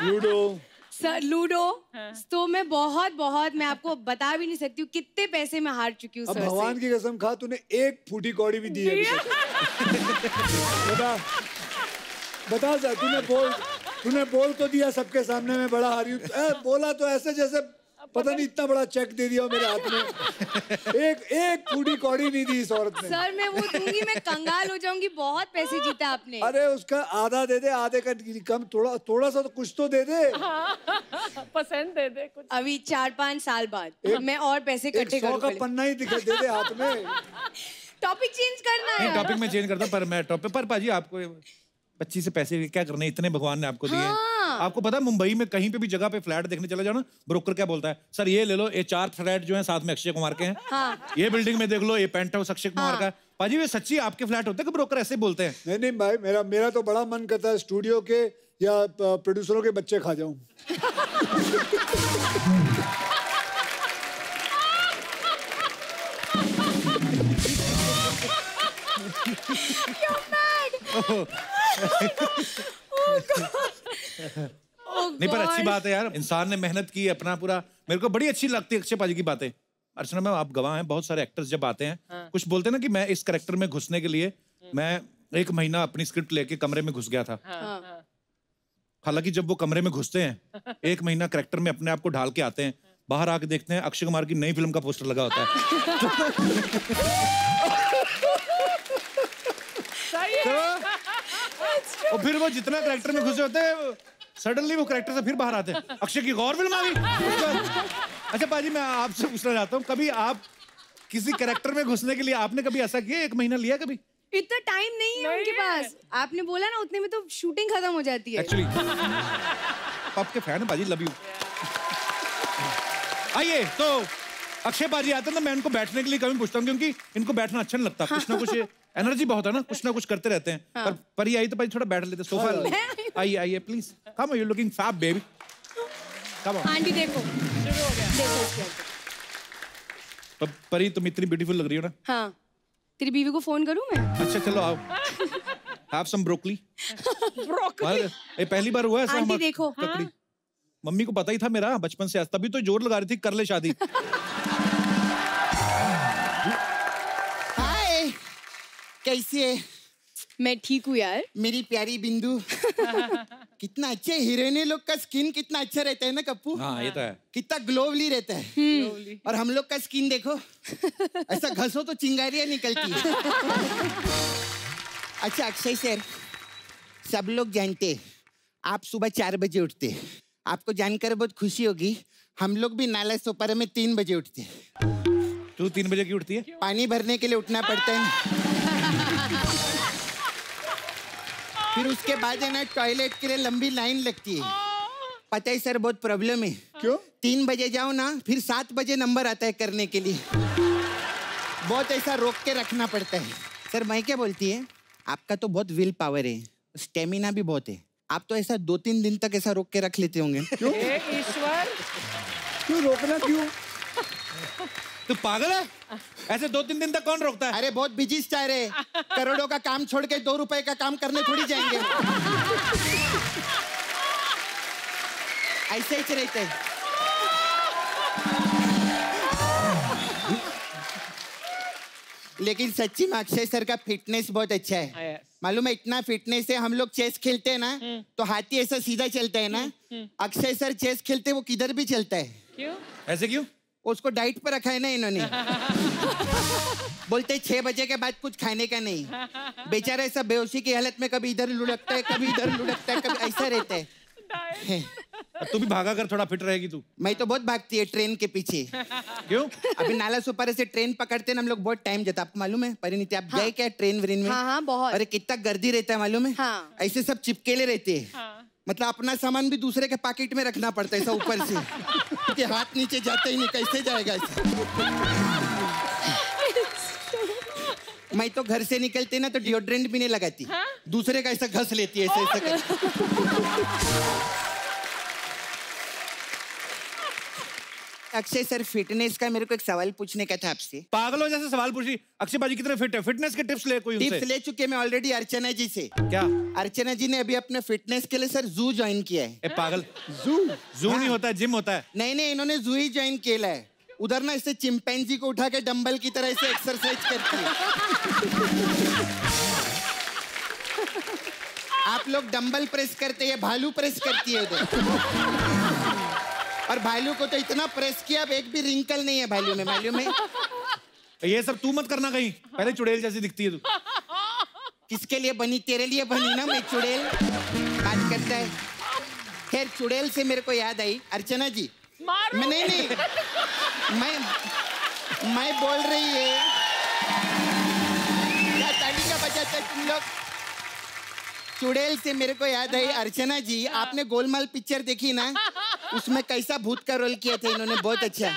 B: लूडो
C: सर, लूडो। तो मैं मैं आपको बता भी नहीं सकती हूँ कितने पैसे मैं हार चुकी हूँ
B: अब
C: सर से।
B: भगवान की कसम खा, तूने एक फूटी कौड़ी भी दी है अभी तक। बता जा, तूने बोल तो दिया सबके सामने मैं बड़ा हारी हूँ। बोला तो ऐसे जैसे पता नहीं इतना बड़ा चेक दे दिया मेरे हाथ में। एक फूटी कौड़ी नहीं दी इस औरत ने।
C: सर मैं वो दूंगी, मैं कंगाल हो जाऊंगी। बहुत पैसे जीता आपने।
B: अरे उसका आधा दे दे, आधे का कम, थोड़ा सा तो कुछ तो दे दे।
D: परसेंट दे दे कुछ।
C: अभी 4-5 साल बाद मैं और पैसे इकट्ठे करूँ।
B: 100 का पन्ना ही दे दे हाथ में।
C: टॉपिक चेंज करना है।
A: टॉपिक में चेंज करता हूँ, पर मैं टॉपिक पर पाजी आपको बच्ची से पैसे क्या करने, इतने भगवान ने आपको दिए। आपको पता है मुंबई में कहीं पे भी जगह पे फ्लैट देखने चले जाओ ना, ब्रोकर क्या बोलता है, सर ये ले लो, ये 4 फ्लैट जो है साथ में अक्षय कुमार के हैं।
C: हाँ।
A: ये बिल्डिंग में देख लो, ये पेंट हाउस अक्षय कुमार का है। पाजी वे सच्ची आपके फ्लैट होते हैं कि ब्रोकर ऐसे बोलते हैं?
B: नहीं भाई, मेरा तो बड़ा मन करता है स्टूडियो के या प्रोड्यूसरों के बच्चे खा जाऊं।
A: नहीं पर अच्छी बात है यार, इंसान ने मेहनत की अपना पूरा। मेरे को बड़ी अच्छी लगती है अक्षय पाजी की बातें। अर्चना मैम आप गवाह हैं, बहुत सारे एक्टर्स जब आते हैं कुछ बोलते हैं ना कि मैं इस कैरेक्टर में घुसने के लिए मैं 1 महीना अपनी स्क्रिप्ट लेके कमरे में घुस गया था। हालांकि जब वो कमरे में घुसते हैं 1 महीना कैरेक्टर में अपने आप को ढाल के आते हैं, बाहर आके देखते हैं अक्षय कुमार की नई फिल्म का पोस्टर लगा होता है। और फिर वो जितना कैरेक्टर में घुसे होते हैं सडनली वो कैरेक्टर से फिर बाहर आते हैं, अक्षय की और फिल्म आ गई। अच्छा पाजी मैं आपसे पूछना चाहता हूँ, कभी आप किसी कैरेक्टर में घुसने के लिए आपने कभी ऐसा किया, 1 महीना लिया कभी?
C: इतना टाइम नहीं है उनके पास। आपने बोला ना उतने में तो शूटिंग खत्म हो जाती है।
A: एक्चुअली आपके फैन है पाजी, लव यू। आइए तो अक्षय पाजी आते हैं तो मैं इनको बैठने के लिए कभी पूछता हूँ, क्योंकि इनको बैठना अच्छा नहीं लगता। कुछ ना कुछ एनर्जी बहुत है ना, कुछ ना कुछ करते रहते हैं।
C: हाँ।
A: पर ये आई तो भाई थोड़ा बैठ लेते सोफा। आइए please come, you looking fab baby, come on.
C: Aunty देखो शुरू हो गया। देखो
A: परी तुम इतनी ब्यूटीफुल लग रही हो ना।
C: हाँ, तेरी बीवी को फोन करूं मैं?
A: अच्छा चलो आओ, हैव सम ब्रोकली। ये पहली बार हुआ ऐसा?
C: आंटी देखो।
A: हाँ? मम्मी को पता ही था मेरा बचपन से, तभी तो जोर लगा रही थी कर ले शादी।
L: हाय, कैसी है?
C: मैं ठीक हूँ यार।
L: मेरी प्यारी बिंदु। कितना अच्छे हीरोइने लोग का स्किन कितना अच्छा रहता है ना कप्पू।
A: हाँ ये तो है।
L: कितना ग्लोवली रहता है। और हम लोग का स्किन देखो, ऐसा घसो तो चिंगारियां निकलती है। अच्छा अक्षय सर, सब लोग जानते हैं आप सुबह 4 बजे उठते। आपको जानकर बहुत खुशी होगी, हम लोग भी नाला सोपारा में 3 बजे उठते।
A: तू 3 बजे क्यों उठती है?
L: पानी भरने के लिए उठना पड़ता है। फिर उसके बाद है ना टॉयलेट के लिए लंबी लाइन लगती है। पता है सर बहुत प्रॉब्लम है।
B: क्यों?
L: 3 बजे जाओ ना, फिर 7 बजे नंबर आता है करने के लिए। बहुत ऐसा रोक के रखना पड़ता है। सर मैं क्या बोलती है, आपका तो बहुत विल पावर है, स्टेमिना भी बहुत है। आप तो ऐसा 2-3 दिन तक ऐसा रोक के रख लेते होंगे।
B: क्यों?
D: ईश्वर
B: क्यों रोकना क्यों?
A: तू पागल है? ऐसे 2-3 दिन तक कौन रोकता है?
L: अरे बहुत बिजी स्टार है, करोड़ों का काम छोड़ के 2 रुपए का काम करने थोड़ी जाएंगे। ऐसे ही रहते हैं। लेकिन सच्ची में अक्षय सर का फिटनेस बहुत अच्छा है। मालूम है इतना फिटनेस है, हम लोग चेस खेलते हैं ना तो हाथी ऐसा सीधा चलता है ना, अक्षय सर चेस खेलते वो किधर भी चलता है।
D: क्यों?
A: ऐसे क्यों?
L: उसको डाइट पर रखा है ना इन्होंने। बोलते 6 बजे के बाद कुछ खाने का नहीं। बेचारा ऐसा बेहोशी की हालत में कभी इधर लुढ़कता है, कभी इधर लुढ़कता है, कभी ऐसा रहता है।
A: तू भी भागा कर, थोड़ा फिट रहेगी तू।
L: मैं तो बहुत भागती है ट्रेन के पीछे।
A: क्यों?
L: अभी नाला सुपारा से ट्रेन पकड़ते ना हम लोग, बहुत टाइम जाता। आपको मालूम है परिणीति, आप गए क्या ट्रेन व्रेन में?
C: हाँ, बहुत।
L: अरे कितना गर्दी रहता है मालूम है।
C: हाँ।
L: ऐसे सब चिपकेले रहते हैं। मतलब अपना सामान भी दूसरे के पॉकेट में रखना पड़ता है ऐसा ऊपर से, क्योंकि हाथ नीचे जाते ही नहीं, कैसे जाएगा ऐसा। मैं तो घर से निकलते ना तो डिओड्रेंट भी नहीं लगाती। दूसरे का ऐसा घस लेती है ऐसा ऐसा। अक्षय सर, फिटनेस का मेरे को एक सवाल पूछने का था आपसे।
A: पागलों जैसे सवाल पूछी। अक्षय बाजी कितने फिट है? फिटनेस के टिप्स ले कोई उनसे।
L: टिप्स ले चुके मैं ऑलरेडी अर्चना जी से।
A: क्या?
L: अर्चना जी ने अभी अपने फिटनेस के लिए सर जू ज्वाइन किया है।
A: पागल, जू नहीं होता है, जिम होता है।
L: नहीं, इन्होंने जू ही ज्वाइन किया है। उधर ना इससे चिंपैंजी को उठा के डंबल की तरह से एक्सरसाइज करती है। आप लोग डंबल प्रेस करते हैं, भालू प्रेस करती है उधर। और भालू को तो इतना प्रेस किया, अब एक भी रिंकल नहीं है भालू में। मालूम है?
A: ये सब तू मत करना कहीं, पहले चुड़ैल जैसी दिखती है तू।
L: किसके लिए बनी? तेरे लिए बनी ना मैं चुड़ैल। बात करता है। खैर, चुड़ैल से मेरे को याद आई, अर्चना जी, नहीं, मैं बोल रही है, क्या ताली का बजाता है तुम लोग? चुड़ैल से मेरे को याद आई, अर्चना जी, आपने गोलमाल पिक्चर देखी ना? उसमें कैसा भूत का रोल किया था इन्होंने, बहुत अच्छा।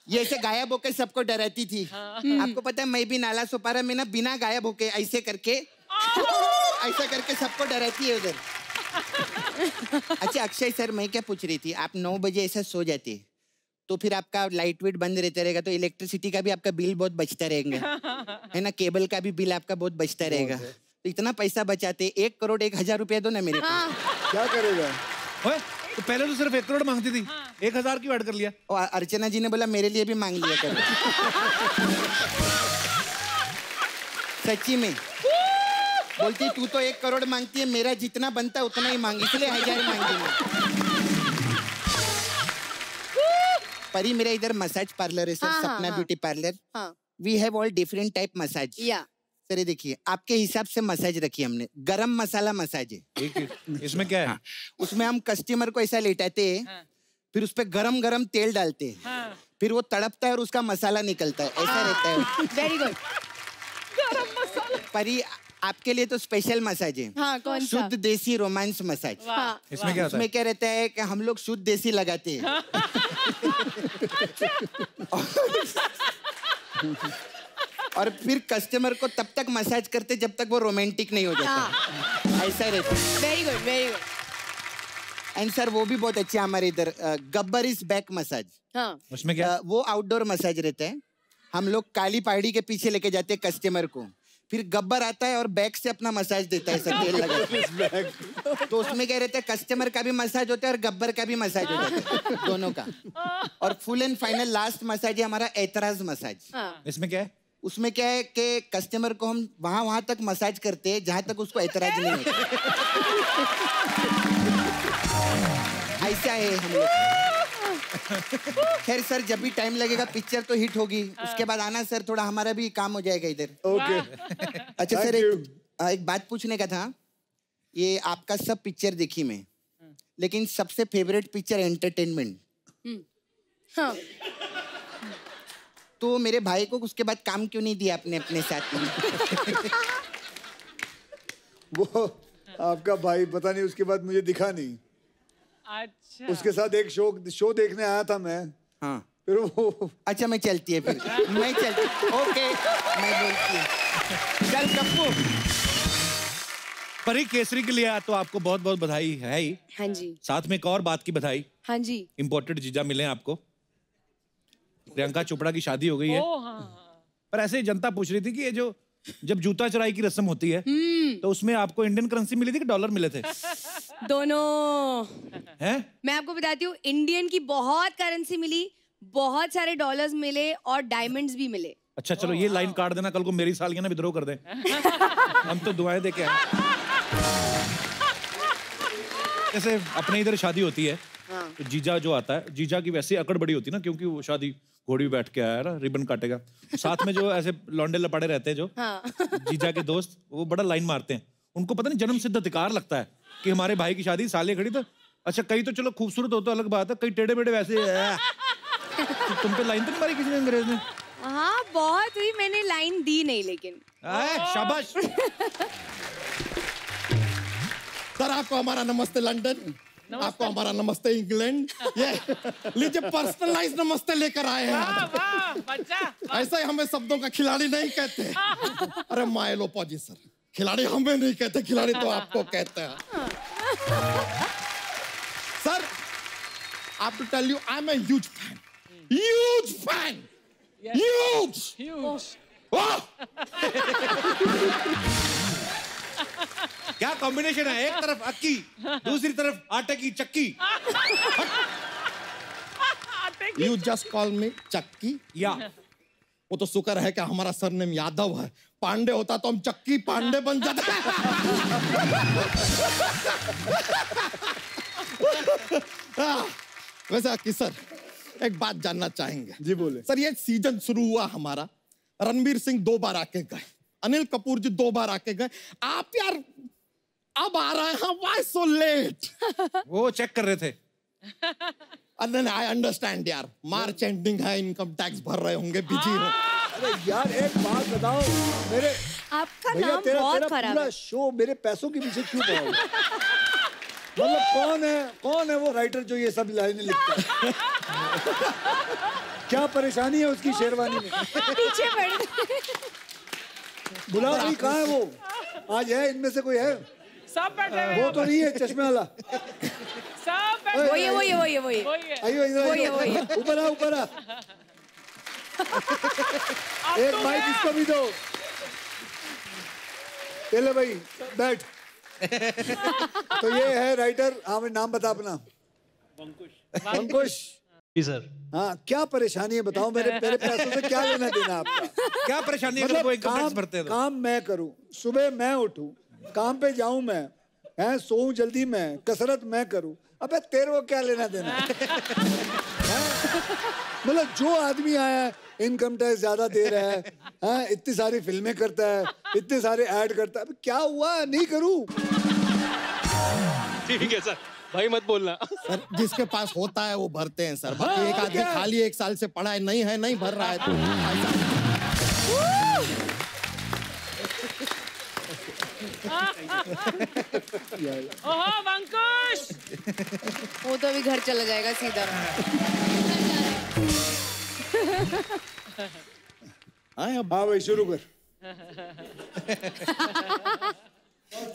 L: ये ऐसे गायब होकर सबको डराती थी। आपको पता है, मैं भी नाला सोपारा में ना बिना गायब होके ऐसे करके सबको डराती है उधर। अच्छा अक्षय सर, मैं क्या पूछ रही थी, आप 9 बजे ऐसा सो जाते तो फिर आपका लाइट वेट बंद रहता रहेगा, तो इलेक्ट्रिसिटी का भी आपका बिल बहुत बचता रहेगा, है ना? केबल का भी बिल आपका बहुत बचता रहेगा। तो इतना पैसा बचाते, 1,01,000 रुपया दो ना मेरे को।
B: क्या करेगा?
A: तो पहले तो सिर्फ 1 करोड़ मांगती थी, 1,000 क्यों ऐड कर लिया?
L: और अर्चना जी ने बोला मेरे लिए भी मांग लिया करो। सच्ची में बोलती, तू तो 1 करोड़ मांगती है, मेरा जितना बनता उतना ही मांग, इसलिए 1000 मांगी मैं। परी, मेरा इधर मसाज पार्लर है sir, Sapna beauty parlour. We have all different type massage. Sir ये देखिए, आपके हिसाब से मसाज रखी हमने, गरम मसाला मसाज है।
A: इसमें क्या है?
L: उसमें हम कस्टमर को ऐसा लेटाते हैं, फिर उस पे गरम तेल डालते हैं, फिर वो तड़पता है और उसका मसाला निकलता है, ऐसा रहता है।
C: Very good.
L: गरम मसाला। परी, आपके लिए तो स्पेशल मसाज है।
C: कौन सा?
L: शुद्ध देसी रोमांस मसाज।
A: इसमें क्या होता है?
L: उसमें क्या रहता है कि हम लोग शुद्ध देसी लगाते हैं। और फिर कस्टमर को तब तक मसाज करते जब तक वो रोमांटिक नहीं हो जाता। ऐसा रहता है।
C: Very good, very good.
L: And sir वो भी बहुत अच्छा हमारे इधर, गब्बर इज बैक मसाज।
A: उसमें क्या?
L: वो आउटडोर मसाज रहता है। हम लोग काली पहाड़ी के पीछे लेके जाते हैं कस्टमर को, फिर गब्बर आता है और बैक से अपना मसाज देता है, सब तेल लगा। तो उसमें क्या रहता है, कस्टमर का भी मसाज होता है और गब्बर का भी मसाज होता है, दोनों का। और full and final last massage है हमारा ऐतराज मसाज।
A: इसमें क्या है?
L: उसमें क्या है कि कस्टमर को हम वहां तक मसाज करते हैं जहां तक उसको ऐतराज नहीं होता। ऐसा है हम लोग। खैर सर, जब भी टाइम लगेगा पिक्चर तो हिट होगी, उसके बाद आना सर, थोड़ा हमारा भी काम हो जाएगा इधर।
B: ओके।
L: अच्छा सर, एक बात पूछने का था, ये आपका सब पिक्चर देखी मैं, लेकिन सबसे फेवरेट पिक्चर एंटरटेनमेंट। तो मेरे भाई को उसके बाद काम क्यों नहीं दिया आपने अपने साथ में?
B: वो आपका भाई पता नहीं, उसके बाद मुझे दिखा नहीं।
D: अच्छा।
B: उसके साथ एक शो देखने आया था मैं। फिर वो
L: अच्छा, मैं चलती है फिर। मैं चलती। ओके, मैं बोलती हूँ। चल कप्पू।
A: परी, केसरी के लिए तो आपको बहुत बहुत बधाई है ही।
C: हाँ जी।
A: साथ में एक और बात की बधाई।
C: हाँ जी।
A: इम्पोर्टेड जीजा मिले आपको। प्रियंका चोपड़ा की शादी हो गई है। पर ऐसे जनता पूछ रही थी कि ये जो जब जूता चराई की रस्म होती है तो उसमें आपको इंडियन करेंसी मिली थी कि डॉलर मिले थे?
C: दोनों
A: हैं?
C: मैं आपको बताती हूँ, इंडियन की बहुत करेंसी मिली, बहुत सारे डॉलर्स मिले और डायमंड्स भी मिले।
A: अच्छा चलो, ये लाइन काट देना, कल को मेरी सालियां ना विद्रोह कर दें। हम तो दुआएं दे के आए। जैसे अपने इधर शादी होती है तो जीजा जो आता है, जीजा की वैसे अकड़ बड़ी होती है ना, क्योंकि वो शादी घोड़ी बैठ के आया ना, रिबन काटेगा। साथ में जो ऐसे लौंडे लपाड़े रहते हैं जो जीजा के दोस्त, वो बड़ा लाइन मारते हैं। उनको पता नहीं जन्म सिद्ध अधिकार लगता है कि हमारे भाई की शादी, सालियां खड़ी तो अच्छा, कई तो चलो खूबसूरत हो तो अलग बात है, कई टेढ़े बेढ़े वैसे। तो तुम पे लाइन तो नहीं मारी किसी ने, अंग्रेज ने?
C: हाँ बहुत हुई, मैंने लाइन दी नहीं लेकिन।
A: शाबाश।
M: सर आपको हमारा नमस्ते लंदन, आपको हमारा नमस्ते इंग्लैंड। ये लीजिए पर्सनलाइज नमस्ते लेकर आए हैं। ऐसा ही हमें शब्दों का खिलाड़ी नहीं कहते। अरे मायलो पॉजी सर, खिलाड़ी हमें नहीं कहते, खिलाड़ी तो आपको कहते हैं। Sir, I have to tell you, I'm a huge fan. Huge fan, huge.
A: क्या कॉम्बिनेशन है, एक तरफ अक्की, दूसरी तरफ आटे की चक्की।
M: यू जस्ट कॉल मी चक्की।
A: या
M: वो तो शुक्र है कि हमारा सरनेम यादव है, पांडे होता तो हम चक्की पांडे बन जाते। वैसे अक्की सर, एक बात जानना चाहेंगे।
B: जी बोले।
M: सर ये सीजन शुरू हुआ हमारा, रणवीर सिंह 2 बार आके गए, अनिल कपूर जी 2 बार आके गए, आप यार अब आ रहे हैं, व्हाई सो लेट?
A: वो चेक कर रहे थे।
M: आई अंडरस्टैंड यार, मार्च एंडिंग है, इनकम टैक्स भर रहे होंगे, बिजी हो।
B: अरे यार एक बात बताओ, मेरे
C: आपका
B: भैया
C: नाम
B: तेरा
C: बहुत खराब
B: पूरा
C: है।
B: शो मेरे पैसों के पीछे क्यों पड़ा हुआ? मतलब कौन है वो राइटर जो ये सब लाइनें लिखता है? क्या परेशानी है उसकी शेरवानी में?
C: पीछे पड़
B: बुलाओ भाई, कहाँ है वो? आज है इनमें से कोई है?
D: सब बैठे हुए
B: वो तो नहीं है चश्मे वाला।
D: सब बैठे।
C: वही है।
B: आइयो इधर, ऊपर आ। एक माइक इसको भी दो। चलो भाई बैठ। तो ये है राइटर, हाँ नाम बता अपना। अंकुश।
N: जी सर।
B: हाँ क्या परेशानी है बताओ, मेरे पैसों से क्या लेना देना आपका?
A: क्या परेशानी है?
B: मतलब
A: वो इनकम टैक्स भरते हैं तो। काम
B: मैं करूं, सुबह मैं उठूं, काम पे जाऊं मैं, हैं सोऊं जल्दी मैं, कसरत मैं करूं, अबे तेरे को क्या लेना देना? मतलब जो आदमी आया है इनकम टैक्स ज्यादा दे रहा है, हाँ इतनी सारी फिल्में करता है, इतने सारे ऐड करता है, अब क्या हुआ नहीं करूं?
N: ठीक है सर, भाई मत बोलना।
M: सर जिसके पास होता है वो भरते हैं सर, बाकी एक आदमी खाली 1 साल से पढ़ा है, नहीं भर रहा है तो
D: ओहो अंकुश,
C: वो तो अभी घर चला जाएगा सीधा।
B: हाँ भाई शुरू कर।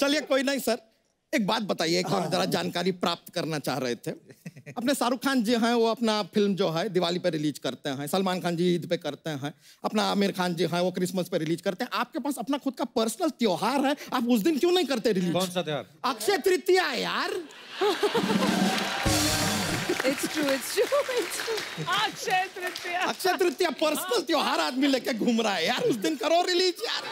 M: चलिए कोई नहीं सर, एक बात बताइए, एक और जरा जानकारी प्राप्त करना चाह रहे थे। अपने शाहरुख खान जी हैं, वो अपना फिल्म जो है दिवाली पे रिलीज करते हैं, सलमान खान जी ईद पे करते हैं, अपना आमिर खान जी हैं वो क्रिसमस पे रिलीज करते हैं। आपके पास अपना खुद का पर्सनल त्योहार है, आप उस दिन क्यों नहीं करते रिलीज?
A: कौन सा त्योहार?
M: अक्षय तृतीया यार।
C: It's true.
M: Akshaya Tritiya personal त्योहार आदमी लेके घूम रहा है यार, उस दिन करो रिलीज यार।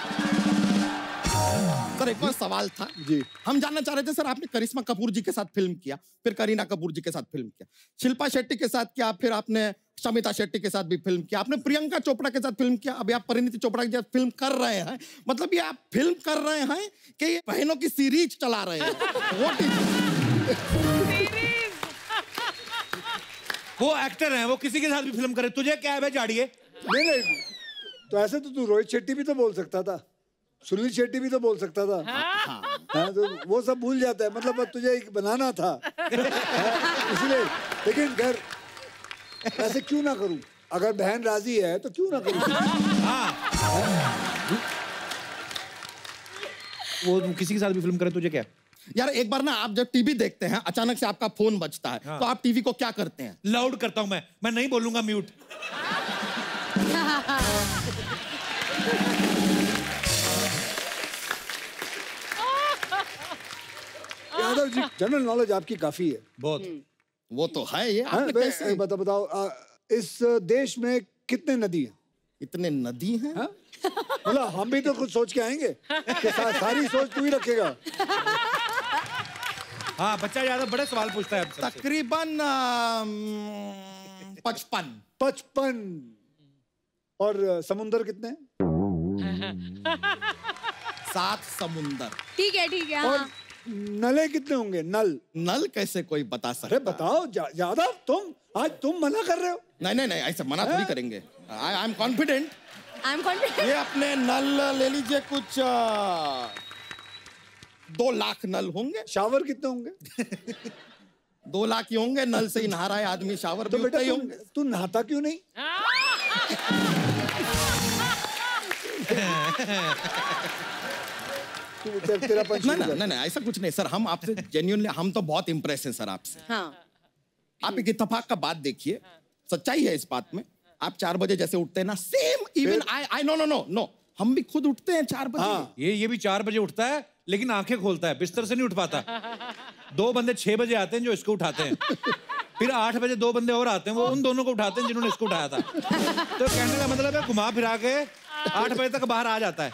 M: सर एक और सवाल था
B: जी,
M: हम जानना चाह रहे थे सर, आपने करिश्मा कपूर जी के साथ फिल्म किया, फिर करीना कपूर जी के साथ फिल्म किया, शिल्पा शेट्टी के साथ किया, फिर आपने शमिता शेट्टी के साथ भी फिल्म किया, आपने प्रियंका चोपड़ा के साथ फिल्म किया, अभी आप परिणीति चोपड़ा के साथ फिल्म कर रहे हैं। मतलब ये आप फिल्म कर रहे हैं कि ये बहनों की सीरीज चला रहे हैं?
A: वो एक्टर हैं, वो किसी के साथ भी फिल्म करे, तुझे क्या है बे जाड़िए?
B: नहीं तो ऐसे तो तू रोहित शेट्टी भी तो बोल सकता था, सुनील शेट्टी भी तो बोल सकता था। हाँ तो वो सब भूल जाता है, मतलब तुझे एक बनाना था इसलिए। लेकिन घर ऐसे क्यों ना करूं, अगर बहन राजी है तो क्यों ना करूं।
A: वो किसी के साथ भी फिल्म करे, तुझे क्या?
M: यार एक बार ना आप जब टीवी देखते हैं, अचानक से आपका फोन बजता है, तो आप टीवी को क्या करते हैं?
A: लाउड करता हूं मैं नहीं बोलूंगा mute.
B: Yadav ji general knowledge आपकी काफी है।
A: बहुत।
M: वो तो है ये। कैसे?
B: बताओ इस देश में कितने नदी हैं?
M: इतने नदी हैं?
B: मतलब हम भी तो कुछ सोच के आएंगे कि सारी सोच तू ही रखेगा।
A: हाँ बच्चा यादव बड़े सवाल पूछता है।
M: तकरीबन 55।
B: और समुंदर कितने?
M: 7 समुंदर।
C: ठीक है।
B: और नले कितने होंगे?
M: नल कैसे कोई बता सकता?
B: अरे बताओ ज्यादा, तुम मना कर रहे हो।
M: नहीं ऐसे मना थोड़ी करेंगे। I am confident. ये अपने नल ले लीजिए, कुछ 2 लाख नल होंगे।
B: शावर कितने होंगे?
M: 2 लाख ही होंगे। नल से ही नहा रहा है आदमी, शावर
B: तो
M: भी
B: बेटा
M: उतना ही होंगे।
B: तू नहाता क्यों नहीं? तेरा पंच
M: नहीं ऐसा कुछ नहीं सर, हम आपसे जेन्युइनली हम तो बहुत इम्प्रेस हैं सर आपसे।
C: हाँ।
M: आप एक इत्तेफाक का बात देखिए, सच्चाई है इस बात में। आप 4 बजे जैसे उठते हैं ना, सेम इवन आई नो हम भी खुद उठते हैं 4 बजे।
A: हाँ, ये भी 4 बजे उठता है, लेकिन आंखें खोलता है, बिस्तर से नहीं उठ पाता। 2 बंदे 6 बजे आते हैं जो इसको उठाते हैं, फिर 8 बजे 2 बंदे और आते हैं, वो उन दोनों को उठाते हैं जिन्होंने इसको उठाया था। तो कहने का मतलब है घुमा फिरा के 8 बजे तक बाहर आ जाता है।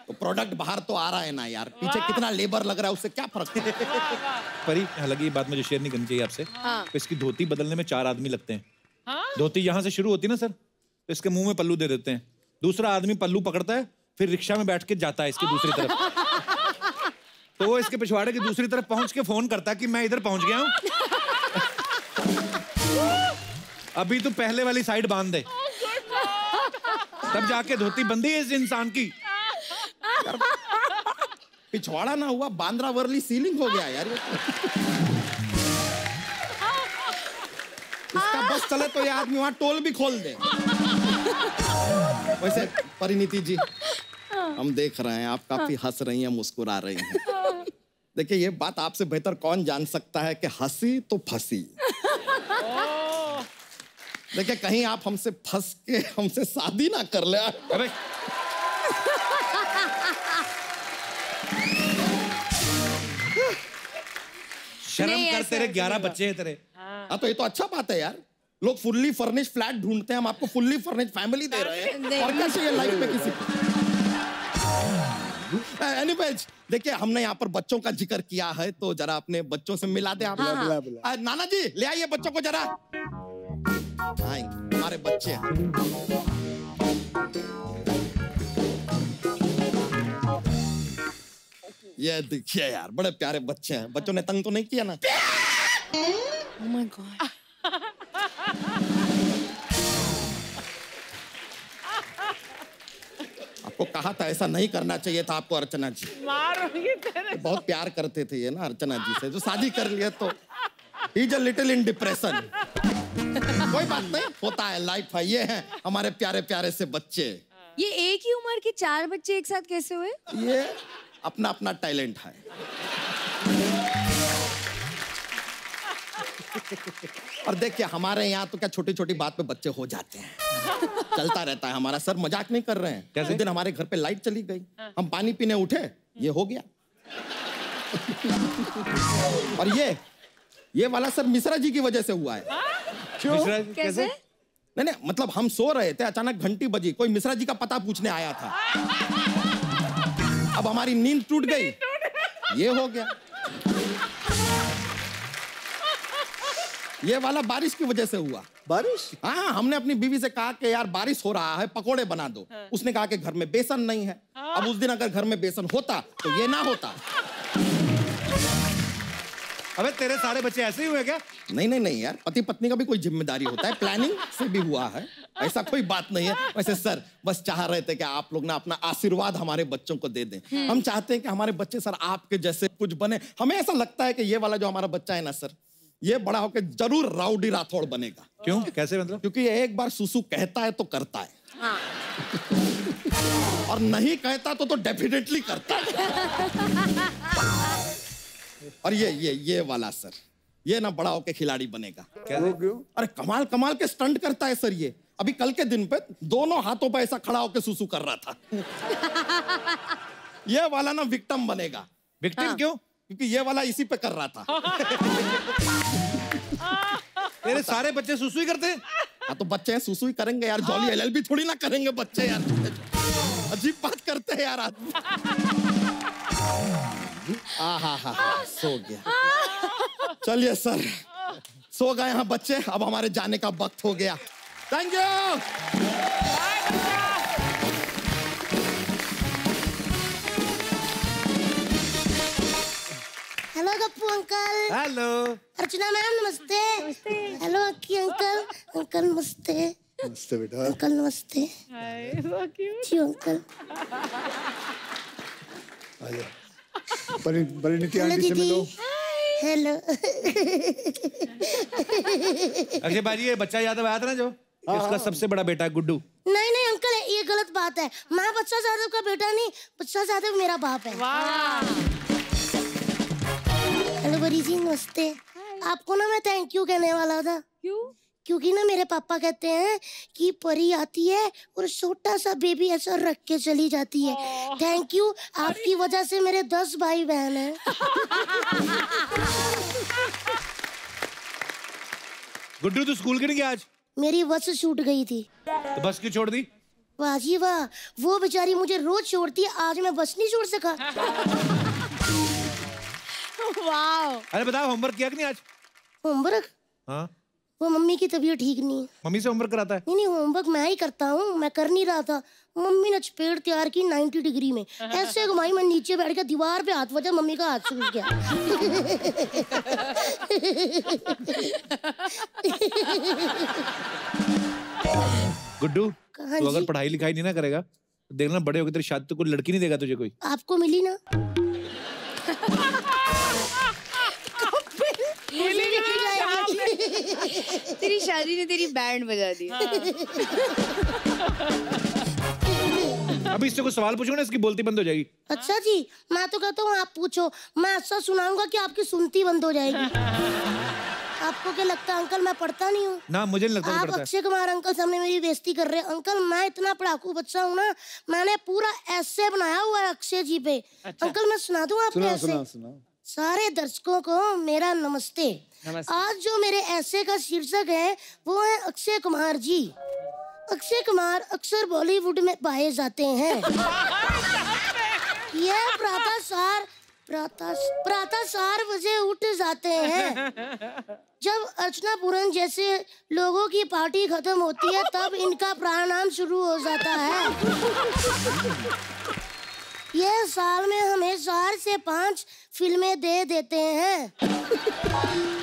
M: तो प्रोडक्ट बाहर तो आ रहा है ना यार, पीछे कितना लेबर लग रहा है, उससे क्या फर्क है।
A: परी, हालांकि ये बात मुझे शेयर नहीं करनी चाहिए आपसे, तो इसकी धोती बदलने में 4 आदमी लगते हैं। धोती यहाँ से शुरू होती है ना सर, तो इसके मुंह में पल्लू दे देते हैं, दूसरा आदमी पल्लू पकड़ता है, फिर रिक्शा में बैठ के जाता है इसकी दूसरी तरफ। तो वो इसके पिछवाड़े की दूसरी तरफ पहुंच के फोन करता है कि मैं इधर पहुंच गया हूं, अभी तो पहले वाली साइड बांध दे, तब जाके धोती बंदी है इस इंसान की।
M: पिछवाड़ा ना हुआ, बांद्रा वर्ली सीलिंग हो गया यार। इसका बस चले तो ये आदमी वहां टोल भी खोल दे। वैसे परिणीति जी, हम देख रहे हैं आप काफी हंस रही हैं, मुस्कुरा रही हैं। देखिए, ये बात आपसे बेहतर कौन जान सकता है कि हंसी तो फंसी। देखिए, कहीं आप हमसे फंस के हमसे शादी ना कर ले।
A: अबे शर्म कर, तेरे 11 बच्चे हैं तेरे।
M: हाँ, तो ये तो अच्छा बात है यार, लोग फुल्ली फर्निश फ्लैट ढूंढते हैं, हम आपको फुल्ली फर्निश फैमिली दे रहे हैं, और क्या चाहिए लाइफ में किसी को। एनीवेज, देखिए हमने यहाँ पर बच्चों का जिक्र किया है, तो जरा अपने बच्चों से मिला दे आप। नाना जी ले आइए बच्चों को जरा। हमारे बच्चे हैं। ये देखिए यार, बड़े प्यारे बच्चे हैं। बच्चों ने तंग तो नहीं किया ना?
C: Oh my God.
M: आपको कहा था ऐसा नहीं करना चाहिए था आपको, अर्चना जी।
D: मारोगी तेरे।
M: बहुत प्यार करते थे ये ना अर्चना जी से, जो शादी कर लिया तो he is a little in depression. कोई बात नहीं, होता है, लाइफ है। ये है हमारे प्यारे प्यारे से बच्चे।
C: ये एक ही उम्र के 4 बच्चे एक साथ कैसे हुए?
M: ये अपना अपना टैलेंट है। और देखिए, हमारे यहाँ तो क्या छोटी छोटी बात पे बच्चे हो जाते हैं, चलता रहता है हमारा। सर मजाक नहीं कर रहे हैं। उस दिन हमारे घर पे लाइट चली गई, हम पानी पीने उठे, ये हो गया। और ये वाला सर मिश्रा जी की वजह से हुआ है।
C: क्यों? कैसे?
M: नहीं, मतलब हम सो रहे थे, अचानक घंटी बजी, कोई मिश्रा जी का पता पूछने आया था। अब हमारी नींद टूट गई, ये हो गया। ये वाला बारिश की वजह से हुआ।
B: बारिश?
M: हाँ, हमने अपनी बीवी से कहा कि यार बारिश हो रहा है, पकोड़े बना दो। उसने कहा कि घर में बेसन नहीं है। अब उस दिन अगर घर में बेसन होता तो ये ना होता।
A: अबे तेरे सारे बच्चे ऐसे ही हुए क्या?
M: नहीं यार, पति पत्नी का भी कोई जिम्मेदारी होता है, प्लानिंग से भी हुआ है, ऐसा कोई बात नहीं है। वैसे सर बस चाह रहे थे कि आप लोग ना अपना आशीर्वाद हमारे बच्चों को दे दें। हम चाहते हैं कि हमारे बच्चे सर आपके जैसे कुछ बने। हमें ऐसा लगता है कि ये वाला जो हमारा बच्चा है ना सर, ये बड़ा होकर जरूर राउडी राठौड़ बनेगा।
A: क्यों? कैसे मतलब?
M: क्योंकि ये एक बार सुसु कहता है तो करता है, और नहीं कहता तो डेफिनेटली करता है। और ये वाला सर, ये ना बड़ा होके खिलाड़ी बनेगा। अरे कमाल कमाल के स्टंट करता है सर ये। अभी कल के दिन पे दोनों हाथों पे ऐसा खड़ा होके सुसु कर रहा था। ये वाला ना विक्टिम बनेगा।
A: विक्टिम क्यों?
M: क्योंकि ये वाला इसी पे कर रहा था।
A: तेरे सारे बच्चे सुसु ही करते हैं?
M: हाँ, तो बच्चे हैं, सुसु ही करेंगे यार। जॉली एलएलबी थोड़ी ना करेंगे बच्चे यार। अजीब बात करते हैं यार आदमी। हा, सो गया। चलिए सर, सो गए हैं बच्चे, अब हमारे जाने का वक्त हो गया। Thank you.
O: Hello Gappu uncle.
A: Hello
O: Archana ma'am, नमस्ते। नमस्ते। हेलो अक्की अंकल। अंकल नमस्ते।
B: नमस्ते बेटा।
O: अंकल नमस्ते। जी अंकल।
B: परिणीति आंटी से मिलो।
O: हेलो।
A: अक्षय भाई, ये बच्चा याद आया था ना जो इसका सबसे बड़ा बेटा है गुड्डू?
O: नहीं अंकल, ये गलत बात है। मैं बच्चा साहब का बेटा नहीं, बच्चा साहब मेरा बाप है। हेलो बड़ी जी, नमस्ते। आपको ना मैं थैंक यू कहने वाला था।
C: क्यों?
O: क्योंकि ना मेरे पापा कहते हैं कि परी आती है और छोटा सा बेबी ऐसा रख के चली जाती है। थैंक यू, आपकी वजह से मेरे 10 भाई बहन हैं।
A: गुड्डू तू स्कूल क्यों नहीं गया आज?
O: मेरी बस छूट गई थी।
A: तो बस क्यों छोड़ दी?
O: वाह जी वाह, वो बेचारी मुझे रोज छोड़ती है, आज मैं बस नहीं छोड़ सका।
C: वाह।
A: अरे बताओ, होमवर्क किया कि नहीं आज?
O: होमवर्क?
A: हाँ।
O: वो मम्मी की तबीयत ठीक नहीं है।
A: मम्मी से होमवर्क कराता है?
O: नहीं, होमवर्क मैं ही करता हूँ, मैं कर नहीं रहा था। मम्मी ने चपेट तैयार की 90 डिग्री में, ऐसे घुमाई, मैं नीचे बैठ के दीवार पे हाथ बजा, मम्मी का हाथ सूख गया।
A: गुड्डू, तू अगर पढ़ाई लिखाई नहीं ना करेगा, देखना बड़े होकर तेरी शादी तो कोई लड़की नहीं देगा तुझे कोई।
O: आपको मिली ना?
C: तेरी शादी ने तेरी बैंड बजा दी।
A: अभी इससे कोई सवाल पूछूंगा ना, इसकी बोलती बंद हो जाएगी।
O: अच्छा जी, मैं तो कहता हूँ आप पूछो, मैं ऐसा सुनाऊंगा कि आपकी सुनती बंद हो जाएगी। आपको क्या लगता है अंकल मैं पढ़ता नहीं हूँ?
A: ना, मुझे नहीं लगता।
O: आप अक्षय कुमार अंकल सामने मेरी बेइज्जती कर रहे हैं। अंकल मैं इतना पढ़ाकू बच्चा हूँ ना, मैंने पूरा ऐसे बनाया हुआ है अक्षय जी पे। अच्छा। अंकल मैं सुना दूँ आपको ऐसे? सारे दर्शकों को मेरा नमस्ते। आज जो मेरे ऐसे का शीर्षक है वो है अक्षय कुमार जी। अक्षय कुमार अक्सर बॉलीवुड में पाए जाते हैं। यह प्रातः 4 बजे उठ जाते हैं। जब अर्चना पूरन जैसे लोगों की पार्टी खत्म होती है तब इनका प्राणायाम शुरू हो जाता है। यह साल में हमें 4 से 5 फिल्में दे देते हैं।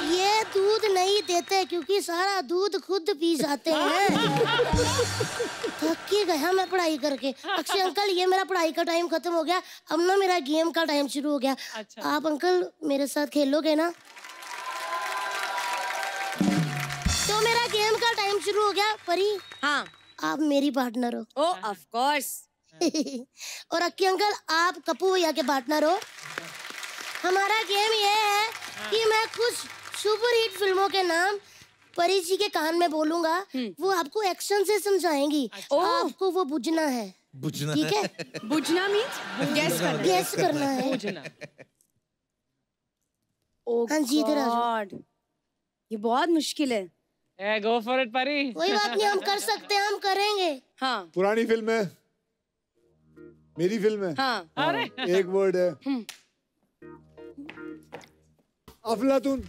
O: ये दूध नहीं देते क्योंकि सारा दूध खुद पी जाते हैं। थक गया मैं पढ़ाई करके। अक्षय अंकल ये मेरा पढ़ाई का टाइम खत्म हो गया, अब ना मेरा गेम का टाइम शुरू हो गया। अच्छा। आप अंकल मेरे साथ खेलोगे ना? तो मेरा गेम का टाइम शुरू हो गया। परी,
C: हाँ,
O: आप मेरी पार्टनर हो।
C: ओ ऑफ कोर्स।
O: और अक्की अंकल आप कप्पू भैया के पार्टनर हो। हमारा गेम ये है कि मैं कुछ सुपरहिट फिल्मों के नाम परी जी के कान में बोलूंगा, वो आपको एक्शन से समझाएंगी। आपको वो बुझना है।
A: बुझना,
O: ठीक है?
C: बुझना मीन्स
O: गैस करना है।
C: बुझना।
O: हाँ जी, इधर आ जाओ।
C: ये बहुत मुश्किल है।
D: गो फॉर इट परी।
O: कोई बात नहीं, हम कर सकते हैं, हम करेंगे।
C: हाँ।
B: पुरानी फिल्म है, मेरी फिल्म है।
C: हाँ।
B: अरे एक वर्ड है, अफलातून।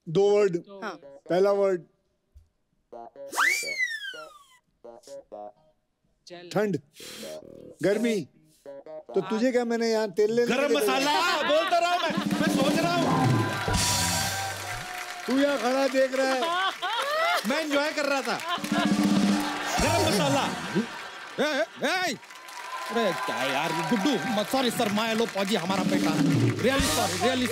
B: दो वर्ड।
C: हाँ।
B: पहला वर्ड ठंड, गर्मी। तो तुझे क्या, मैंने यहाँ तेल ले
A: गरम मसाला बोलता रहा मैं सोच रहा हूँ।
B: तू यहाँ खड़ा देख रहा है,
A: मैं एंजॉय कर रहा था। गरम मसाला।
M: अरे क्या यार गुड्डू, सॉरी सर, माय लो पौजी हमारा बेटा, रियली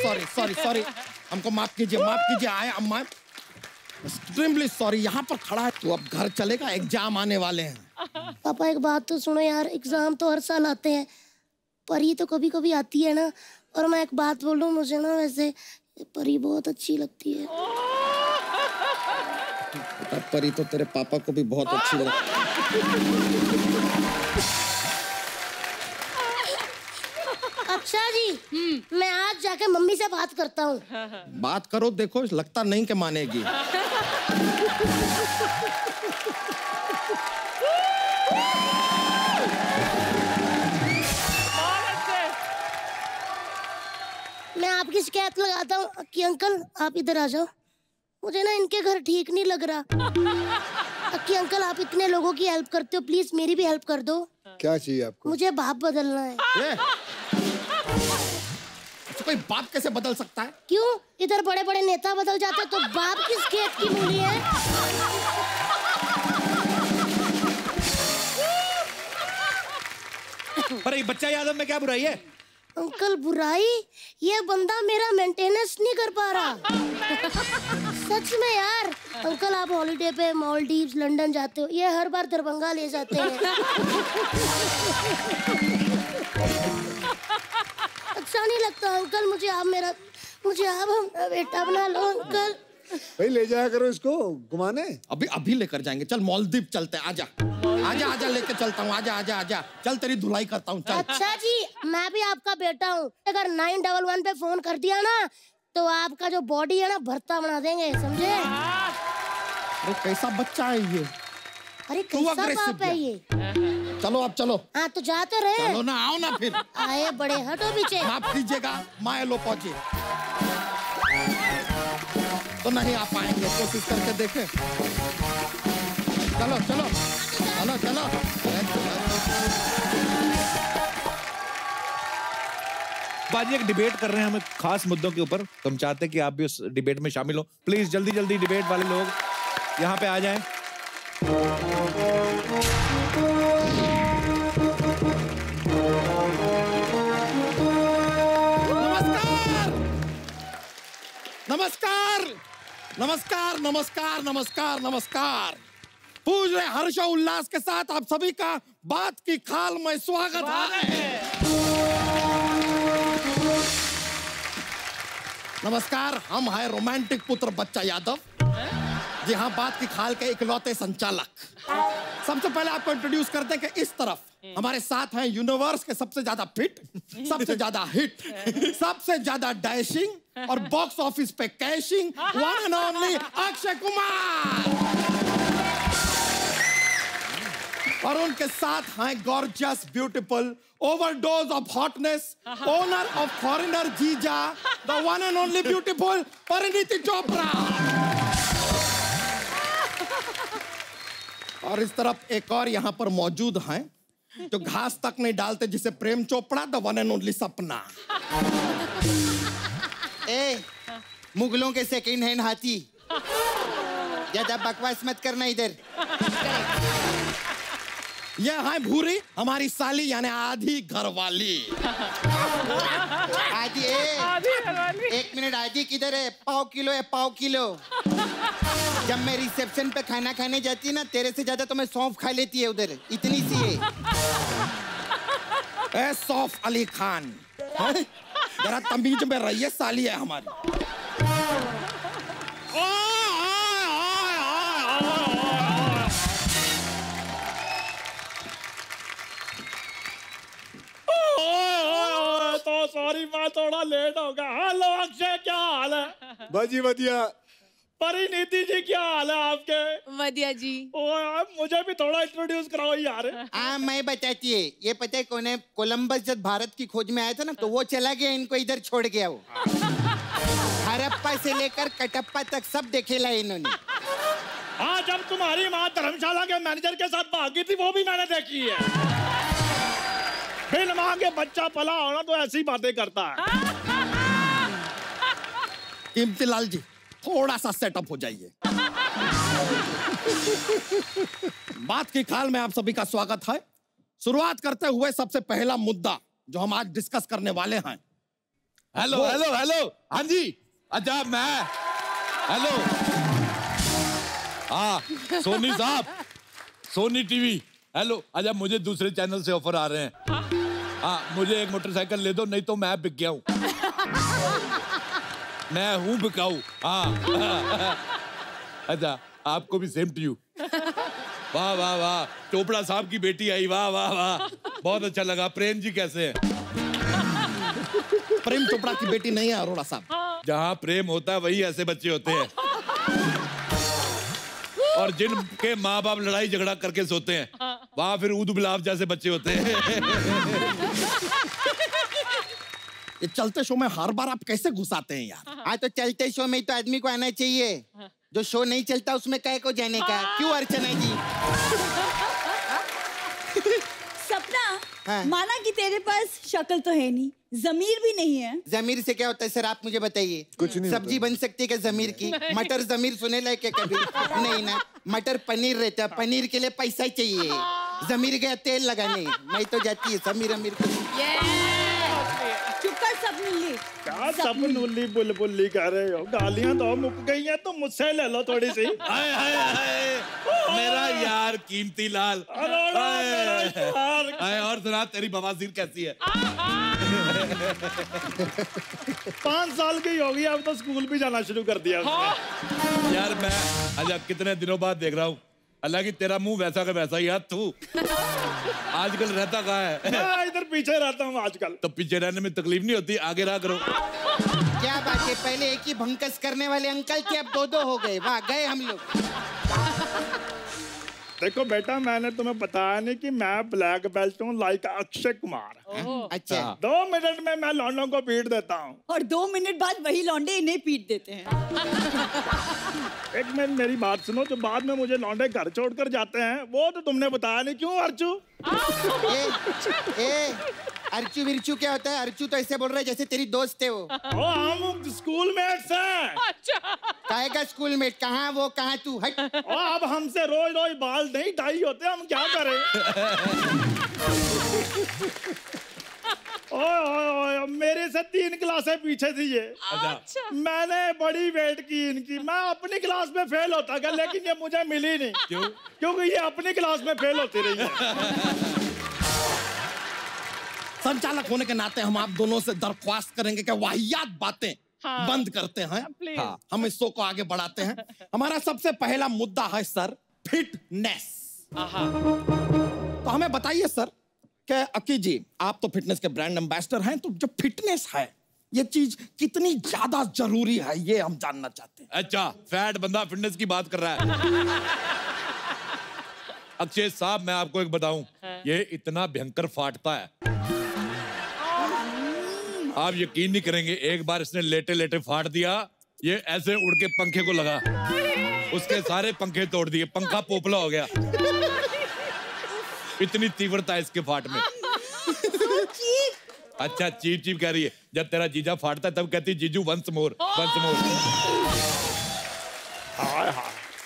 M: सॉरी, हमको माफ कीजिए, आए अम्मा, एक्सट्रीमली सॉरी। यहाँ पर खड़ा है तू, अब घर चलेगा, एग्जाम आने वाले हैं।
O: पापा एक बात तो सुनो यार, एग्जाम तो हर साल आते हैं, परी तो कभी कभी आती है ना। और मैं एक बात बोलूं, मुझे ना वैसे परी बहुत अच्छी लगती है।
M: परी तो तेरे पापा को भी बहुत अच्छी लगती
O: अच्छा जी, मैं आज जाके मम्मी से बात करता हूँ।
M: बात करो, देखो लगता नहीं कि मानेगी। मैं आपकी शिकायत लगाता हूँ कि अंकल आप इधर आ जाओ, मुझे ना इनके घर ठीक नहीं लग रहा। कि अंकल आप इतने लोगों की हेल्प करते हो, प्लीज मेरी भी हेल्प कर दो।
B: क्या चाहिए आपको?
O: मुझे बाप बदलना है।
M: कोई बाप कैसे बदल सकता है?
O: क्यों? इधर बड़े बड़े नेता बदल जाते तो बाप किस खेत की मूली है?
A: पर ये बच्चा यादव में क्या बुराई है?
O: अंकल बुराई, ये बंदा मेरा मेंटेनेंस नहीं कर पा रहा। सच में यार, अंकल आप हॉलीडे पे मालदीव्स लंदन जाते हो, ये हर बार दरभंगा ले जाते हैं। अच्छा नहीं लगता अंकल, मुझे आप अपना बेटा बना लो अंकल।
B: भाई ले जाया करो इसको घुमाने।
M: अभी लेकर जाएंगे, चल मालदीव चलते हैं, आजा आजा लेके चलता हूँ, आजा चल तेरी धुलाई करता हूँ, चल।
O: अच्छा जी, मैं भी आपका बेटा हूँ, अगर 911 पे फोन कर दिया ना तो आपका जो बॉडी है ना भरता बना देंगे, समझे?
M: अरे कैसा बच्चा है ये?
O: अरे कैसा बाप है ये?
M: चलो अब चलो।
O: हाँ तो जाते रहे।
M: चलो ना, आओ ना फिर।
O: आए बड़े, हटो पीछे।
M: माफ कीजिएगा, माए लो पहुंचे तो नहीं आ पाएंगे, कोशिश करके देखें। चलो चलो चलो चलो।
A: बाजी एक डिबेट कर रहे हैं हम खास मुद्दों के ऊपर, तो हम चाहते हैं कि आप भी उस डिबेट में शामिल हो। प्लीज जल्दी जल्दी डिबेट वाले लोग यहाँ पे आ जाएं।
M: नमस्कार नमस्कार नमस्कार नमस्कार नमस्कार। पूरे हर्ष और उल्लास के साथ आप सभी का बात की खाल में स्वागत है। नमस्कार, हम हैं रोमांटिक पुत्र बच्चा यादव, जी हाँ, बात की खाल के इकलौते संचालक। सबसे पहले आपको इंट्रोड्यूस करते हैं कि इस तरफ हमारे साथ हैं यूनिवर्स के सबसे ज्यादा फिट, सबसे ज्यादा हिट, सबसे ज्यादा डैशिंग और बॉक्स ऑफिस पे caching, one and only Akshay Kumar. और उनके साथ हैं gorgeous, beautiful, overdose of hotness, owner of foreigner जीजा, the one and only beautiful Parineeti Chopra. और इस तरफ एक और यहाँ पर मौजूद हैं जो घास तक नहीं डालते, जिसे Prem Chopra, the one and only Sapna.
L: ए, मुगलों के सेकंड हैंड हाथी, ज्यादा बकवास मत करना इधर।
M: ये है भूरी, हमारी साली यानी आधी घरवाली।
L: आधी घरवाली। एक मिनट, आधी किधर है? पाव किलो है, पाव किलो। जब मैं रिसेप्शन पे खाना खाने जाती ना, तेरे से ज्यादा तो मैं सौंफ खा लेती है उधर, इतनी सी है।
M: ए सौफ अली खान, जरा तमीज में रहिए, साली है हमारी।
N: तो सॉरी, मैं थोड़ा लेट हो गया। हेलो अक्षय, क्या हाल है?
B: बाजी बढ़िया।
N: परिणीति जी, क्या हाल है आपके?
C: बढ़िया जी।
N: मुझे भी थोड़ा इंट्रोड्यूस कराओ यार।
L: हाँ, मैं बताती है। ये पता है कौन है? कोलंबस जब भारत की खोज में आया था ना, तो वो चला गया, इनको इधर छोड़ गया वो। हरप्पा से लेकर कटप्पा तक सब देखेला इन्होंने।
N: हाँ, जब तुम्हारी माँ धर्मशाला के मैनेजर के साथ भागी थी, वो भी मैंने देखी है। बिन माँ के बच्चा पला होना तो ऐसी बातें करता है।
M: कीमतीलाल जी, थोड़ा सा सेटअप हो जाइए। बात की खाल में आप सभी का स्वागत है। शुरुआत करते हुए सबसे पहला मुद्दा जो हम आज डिस्कस करने वाले हैं।
A: हेलो हेलो हेलो, हाँ जी, अच्छा मैं, हेलो, हाँ सोनी साहब, सोनी टीवी, हेलो। अच्छा, मुझे दूसरे चैनल से ऑफर आ रहे हैं। हाँ, मुझे एक मोटरसाइकिल ले दो, नहीं तो मैं बिक गया हूँ। मैं हूँ बिकाऊ। हाँ। अच्छा, आपको भी सेम टू यू। वाह वाह वाह, चोपड़ा साहब की बेटी आई, वाह वाह वाह, बहुत अच्छा लगा। प्रेम जी कैसे हैं?
M: प्रेम चोपड़ा की बेटी नहीं है अरोड़ा साहब।
A: जहाँ प्रेम होता है वही ऐसे बच्चे होते हैं, और जिनके माँ बाप लड़ाई झगड़ा करके सोते हैं वहाँ फिर ऊद गुलाब जैसे बच्चे होते हैं।
M: ये चलते शो में हर बार आप कैसे घुसाते हैं यार?
L: हाँ, तो चलते शो में तो आदमी को आना चाहिए। जो शो नहीं चलता उसमें काय को जाने का? क्यों अर्चना जी?
P: सपना, हाँ। माना कि तेरे पास शक्ल तो है नहीं, जमीर भी नहीं है।
L: जमीर से क्या होता है सर, आप मुझे बताइए।
B: कुछ नहीं
L: सब्जी
B: होता।
L: बन सकती है क्या जमीर की? मटर जमीर सुने लायक है कभी? नहीं ना। मटर पनीर रहता है, पनीर के लिए पैसा चाहिए। जमीर गया तेल लगाने, मैं तो जाती है समीर अमीर को।
P: चुप कर सपनुल्ली।
N: क्या सपनुल्ली बुलबुल्ली कह रहे हो? गालियां तो मुक गई हैं, तो मुझसे ले लो थोड़ी सी।
A: हाय हाय हाय, मेरा यार कीमती लाल। हाय, और सुना तेरी बवासीर कैसी है?
N: 5 साल की होगी, अब तो स्कूल भी जाना शुरू कर दिया उसने।
A: यार मैं अच्छा कितने दिनों बाद देख रहा हूँ, हालांकि तेरा मुंह वैसा का वैसा ही है। तू आजकल रहता कहाँ है?
N: मैं इधर पीछे रहता हूँ आजकल।
A: तो पीछे रहने में तकलीफ नहीं होती, आगे रहा करो।
L: क्या बात है, पहले एक ही भंकस करने वाले अंकल थे, अब 2-2 हो गए। वाह, गए हम लोग।
N: देखो बेटा, मैंने तुम्हें बताया नहीं कि मैं ब्लैक बेल्ट हूँ, लाइक अक्षय कुमार।
L: अच्छा।
N: 2 मिनट में मैं लौंडों को पीट देता हूँ,
P: और 2 मिनट बाद वही लौंडे इन्हें पीट देते हैं।
N: एक मिनट मेरी बात सुनो, जो बाद में मुझे लौंडे घर छोड़कर जाते हैं, वो तो तुमने बताया नहीं। क्यों अर्चू?
L: अर्चू विरचू क्या होता है? अर्चू तो ऐसे बोल रहा है जैसे तेरी दोस्त है वो।
N: हम स्कूल मेट्स हैं।
L: काहे का स्कूल मेट? कहाँ वो, कहाँ तू? हट।
N: अब हमसे रोज रोज बाल नहीं टाई होते, हम क्या करें? ओए, मेरे से 3 क्लासें पीछे थी ये।
A: अच्छा।
N: मैंने बड़ी वेट की इनकी, मैं अपनी क्लास में फेल होता गया, लेकिन ये मुझे मिली नहीं।
A: क्यों?
N: क्योंकि ये अपनी क्लास में फेल होती रही है।
M: संचालक होने के नाते हम आप दोनों से दरख्वास्त करेंगे कि वाहियात बातें बंद करते हैं। हम इस शो को आगे बढ़ाते हैं। हमारा सबसे पहला मुद्दा है सर, फिटनेस। तो हमें बताइए सर कि अक्की जी, आप तो फिटनेस के ब्रांड एम्बेसडर हैं, तो जो फिटनेस है ये चीज कितनी ज्यादा जरूरी है, ये हम जानना चाहते हैं।
A: अच्छा, फैट बंदा फिटनेस की बात कर रहा है। अक्षय साहब, मैं आपको एक बताऊं, ये इतना भयंकर फाटता है, आप यकीन नहीं करेंगे। एक बार इसने लेटे लेटे फाड़ दिया, ये ऐसे उड़ के पंखे को लगा, उसके सारे पंखे तोड़ दिए, पंखा पोपला हो गया। इतनी तीव्रता है इसके फाट में। अच्छा, चीप चीप कह रही है। जब तेरा जीजा फाड़ता है तब कहती जीजू once more, once more.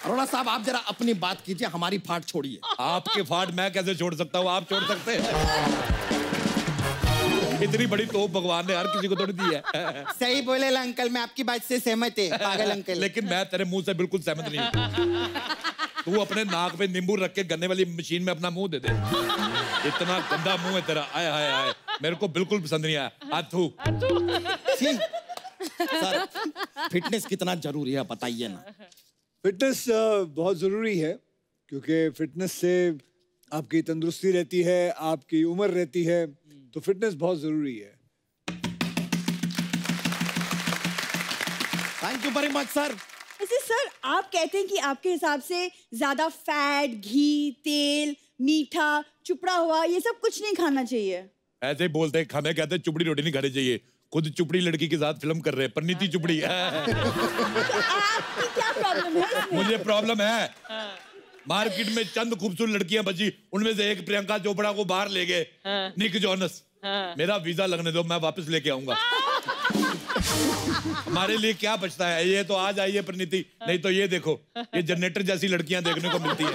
M: Arora साहब, आप जरा अपनी बात कीजिए, हमारी फाट छोड़िए।
A: आपके फाट मैं कैसे छोड़ सकता हूँ? आप छोड़ सकते हैं? इतनी बड़ी तोप भगवान ने हर किसी को थोड़ी दी है।
L: सही बोले अंकल, मैं आपकी बात से सहमत है, पागल अंकल।
A: लेकिन मैं तेरे मुंह से बिल्कुल सहमत नहीं हूँ। तू अपने नाक पे नींबू रख के गन्ने वाली मशीन में अपना मुंह दे दे। इतना गंदा मुंह है तेरा, आय हाय हाय, मेरे को बिल्कुल पसंद नहीं आया। आथू।
M: सर, फिटनेस कितना जरूरी है बताइए ना।
B: फिटनेस बहुत जरूरी है, क्योंकि फिटनेस से आपकी तंदुरुस्ती रहती है, आपकी उम्र रहती है, तो फिटनेस बहुत जरूरी है।
M: Thank you very much sir.
P: वैसे सर, आप कहते हैं कि आपके हिसाब से ज्यादा फैट, घी, तेल, मीठा, चुपड़ा हुआ, ये सब कुछ नहीं खाना चाहिए।
A: ऐसे ही बोलते हैं, हमें कहते हैं चुपड़ी रोटी नहीं खानी चाहिए। खुद चुपड़ी लड़की के साथ फिल्म कर रहे हैं, परिणीति चुपड़ी।
P: आपकी क्या प्रॉब्लम है?
A: मुझे प्रॉब्लम है। मार्केट में चंद खूबसूरत लड़कियां बची, उनमें से एक प्रियंका चोपड़ा को बाहर ले गए, निक जोनस। मेरा वीजा लगने दो, मैं वापस लेके आऊंगा। हमारे लिए क्या बचता है? ये तो आ जाइए परिणीति, नहीं तो ये देखो, ये जनरेटर जैसी लड़कियां देखने को मिलती है।